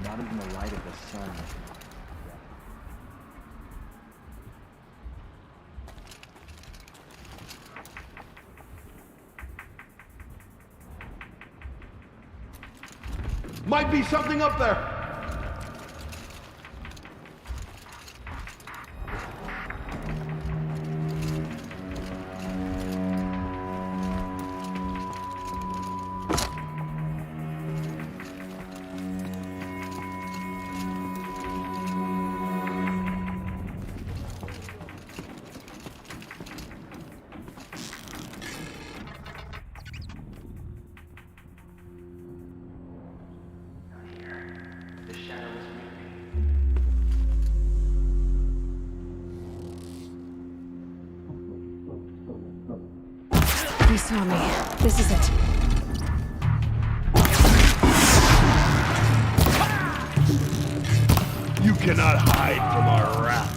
Not even the light of the sun. Might be something up there. He saw me. This is it. You cannot hide from our wrath.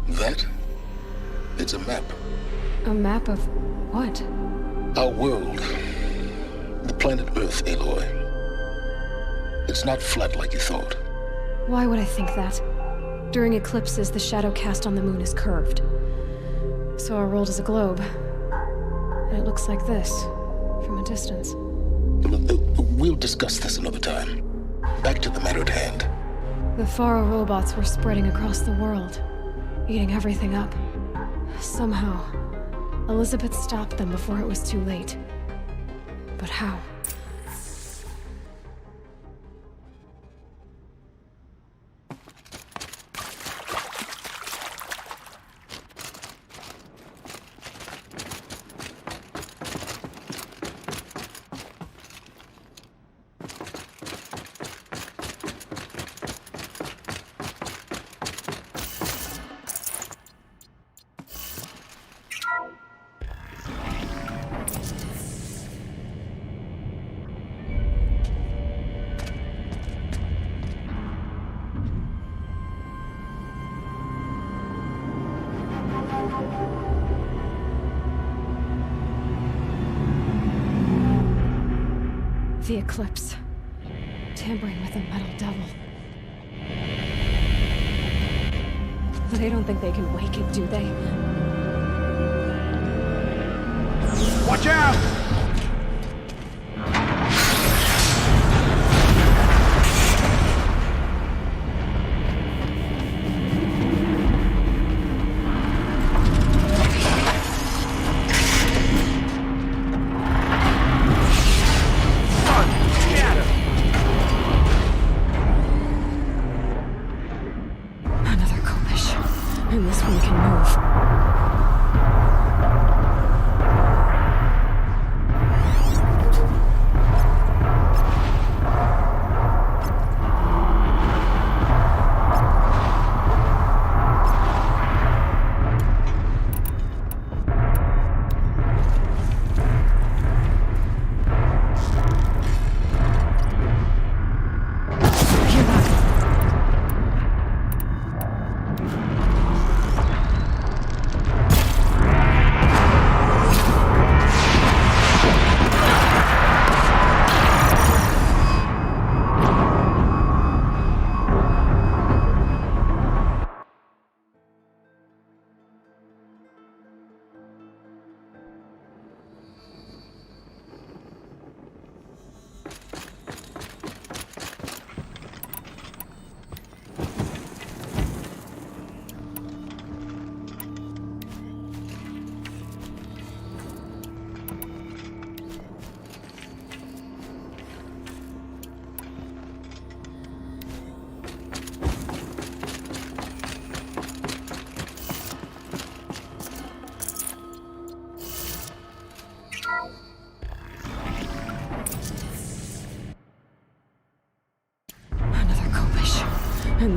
That? It's a map. A map of what? Our world. The planet Earth, Aloy. It's not flat like you thought. Why would I think that? During eclipses, the shadow cast on the moon is curved. So our world is a globe. And it looks like this, from a distance. We'll discuss this another time. Back to the matter at hand. The Faro robots were spreading across the world, eating everything up. Somehow, Elizabeth stopped them before it was too late. But how? The eclipse. Tampering with a metal devil. They don't think they can wake it, do they? Watch out! And this one can move.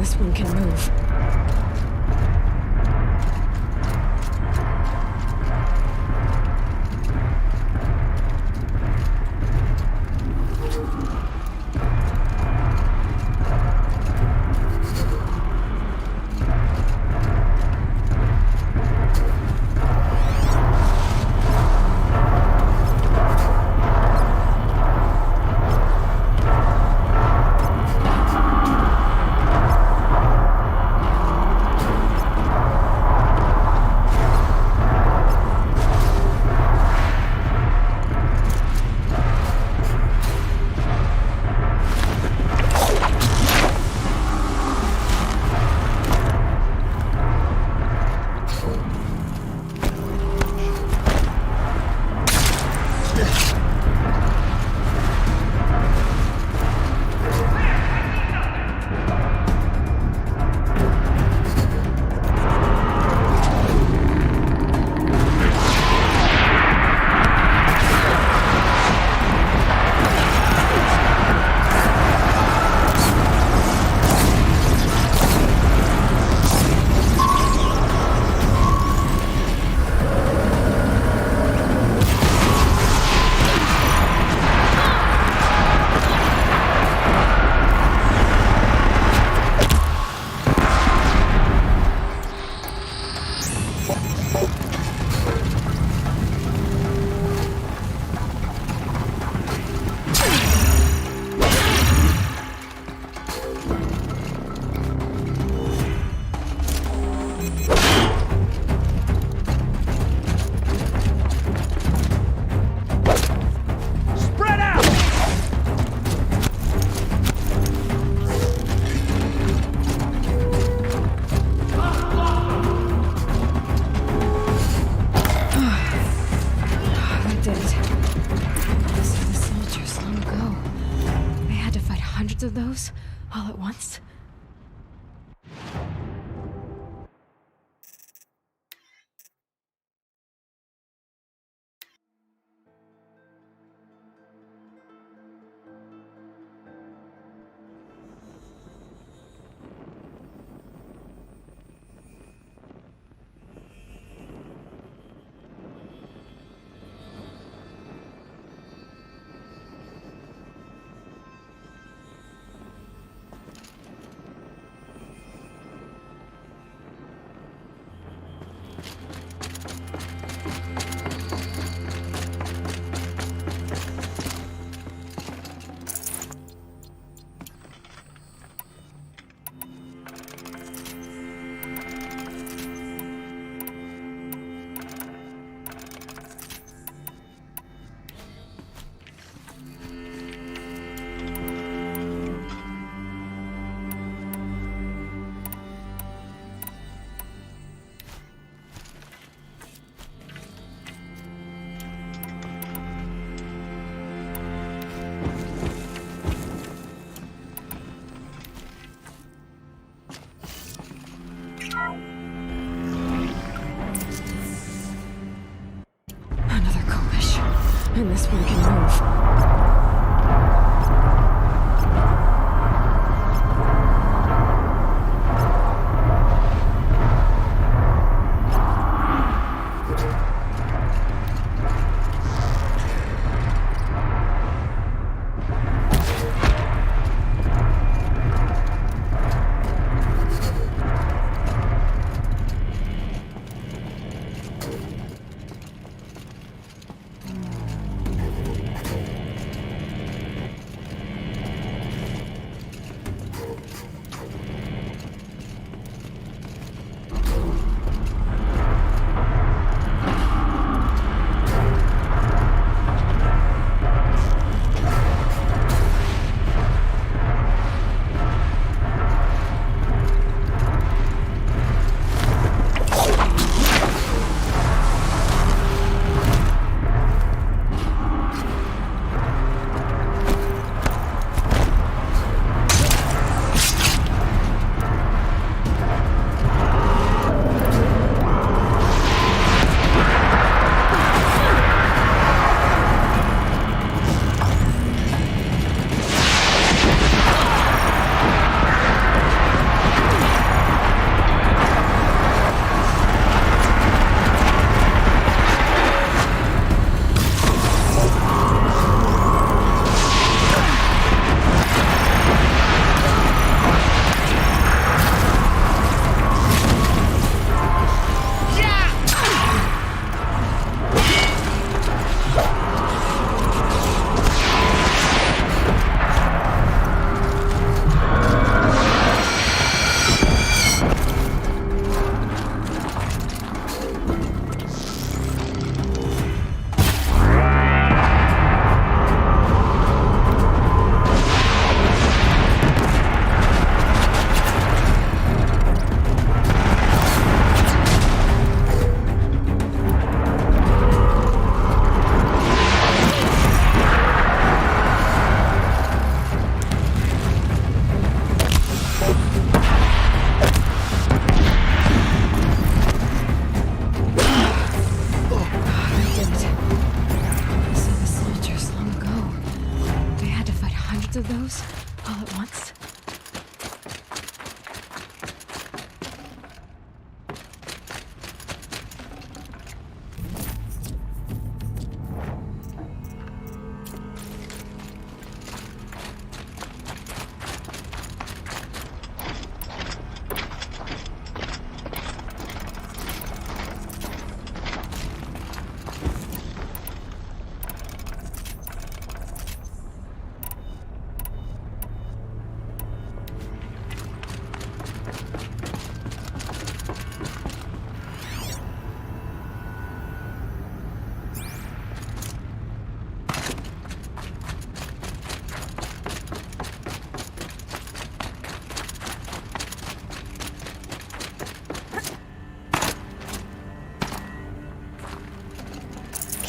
this one can move. Of those all at once?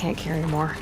can't carry more.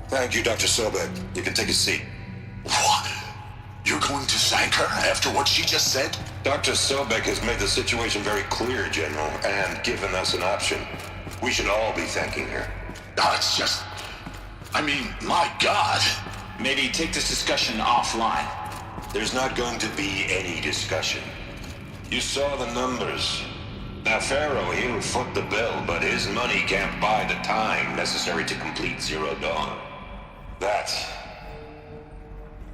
Thank you, Dr. Sobek. You can take a seat. What? You're going to thank her after what she just said? Dr. Sobek has made the situation very clear, General, and given us an option. We should all be thanking her. Oh, it's just... I mean, my God. Maybe take this discussion offline. There's not going to be any discussion. You saw the numbers. Now, Pharaoh, he'll foot the bill, but his money can't buy the time necessary to complete Zero Dawn.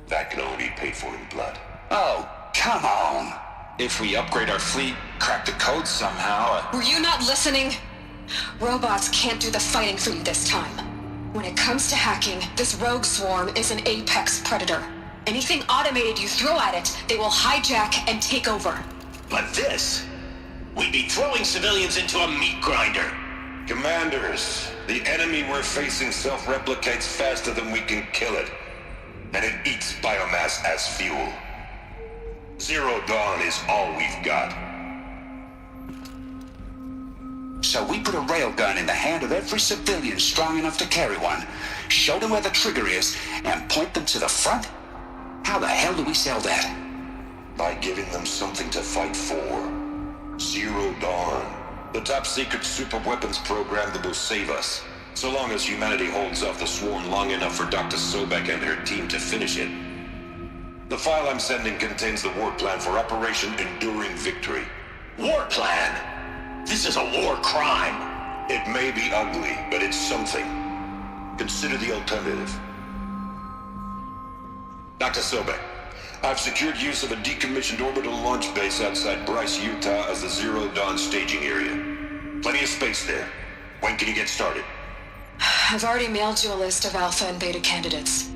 That can only be paid for in blood. Oh, come on. If we upgrade our fleet, crack the code somehow... Were you not listening? Robots can't do the fighting for you this time. When it comes to hacking, this rogue swarm is an apex predator. Anything automated you throw at it, they will hijack and take over. But this... we'd be throwing civilians into a meat grinder. Commanders, the enemy we're facing self-replicates faster than we can kill it. And it eats biomass as fuel. Zero Dawn is all we've got. So we put a railgun in the hand of every civilian strong enough to carry one, show them where the trigger is, and point them to the front? How the hell do we sell that? By giving them something to fight for. Zero Dawn. The top-secret super-weapons program that will save us. So long as humanity holds off the swarm long enough for Dr. Sobek and her team to finish it. The file I'm sending contains the war plan for Operation Enduring Victory. War plan? This is a war crime. It may be ugly, but it's something. Consider the alternative. Dr. Sobek, I've secured use of a decommissioned orbital launch base outside Bryce, Utah as the Zero Dawn staging area. Plenty of space there. When can you get started? I've already mailed you a list of alpha and beta candidates.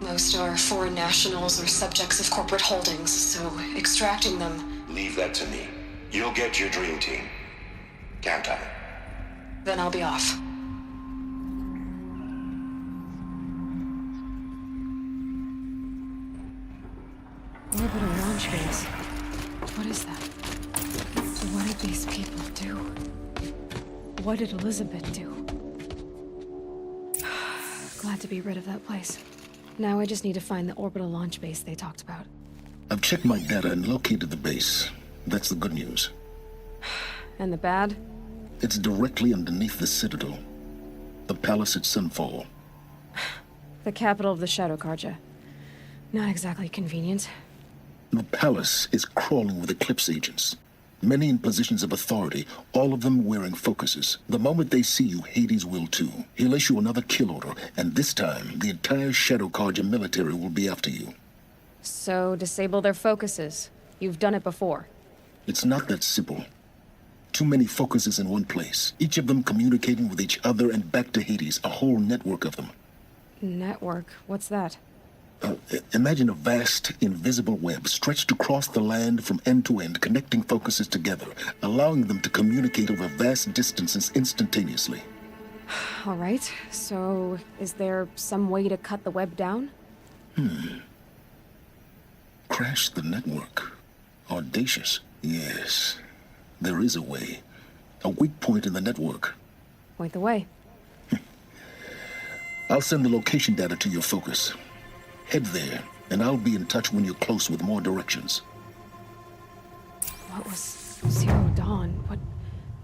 Most are foreign nationals or subjects of corporate holdings, so extracting them... Leave that to me. You'll get your dream team. Count on it. Then I'll be off. Orbital launch base. What is that? What did these people do? What did Elizabeth do? Glad to be rid of that place. Now I just need to find the orbital launch base they talked about. I've checked my data and located the base. That's the good news. And the bad? It's directly underneath the Citadel. The palace at Sunfall. The capital of the Shadow Carja. Not exactly convenient. The palace is crawling with Eclipse agents. Many in positions of authority, all of them wearing focuses. The moment they see you, Hades will too. He'll issue another kill order, and this time, the entire Shadow Carja military will be after you. So, disable their focuses. You've done it before. It's not that simple. Too many focuses in one place, each of them communicating with each other and back to Hades, a whole network of them. Network? What's that? Imagine a vast, invisible web stretched across the land from end to end, connecting focuses together, allowing them to communicate over vast distances instantaneously. All right, so is there some way to cut the web down? Crash the network. Audacious. Yes, there is a way. A weak point in the network. Point the way. I'll send the location data to your focus. Head there, and I'll be in touch when you're close with more directions. What was Zero Dawn? What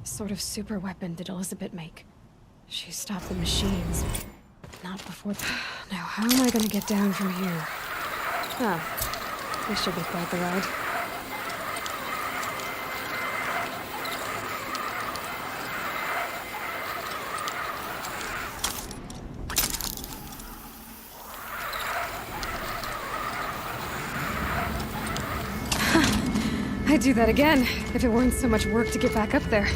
sort of super weapon did Elizabeth make? She stopped the machines. Not before... Now, how am I gonna get down from here? This should be quite the ride. I'd do that again, if it weren't so much work to get back up there.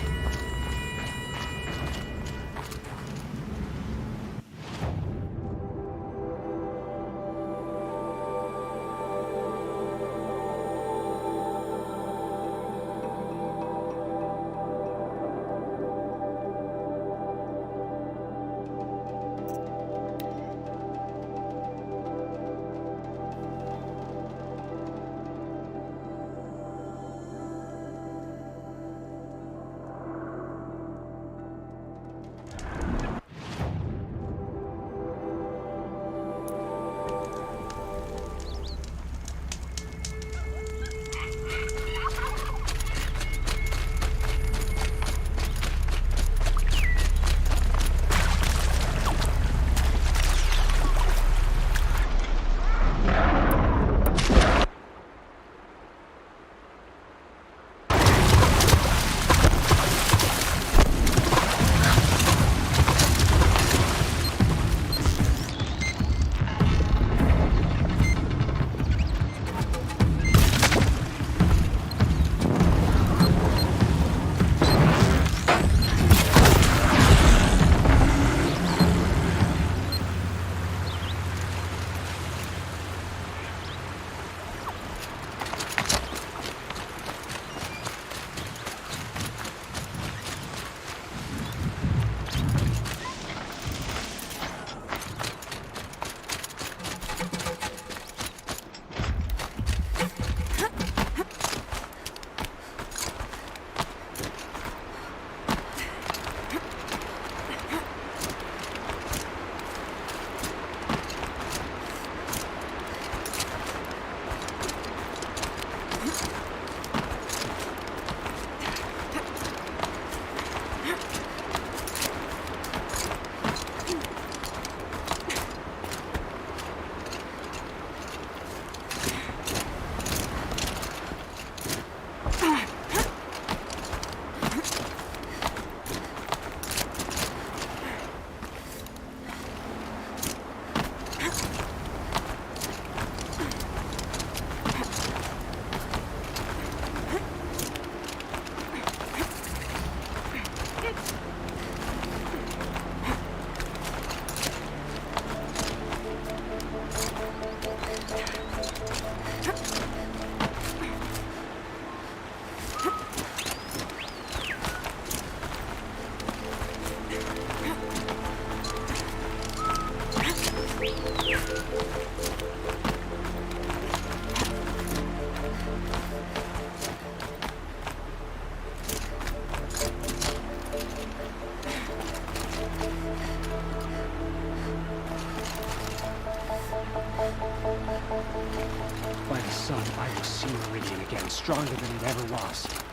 By the sun, I will see Meridian again, stronger than it ever was.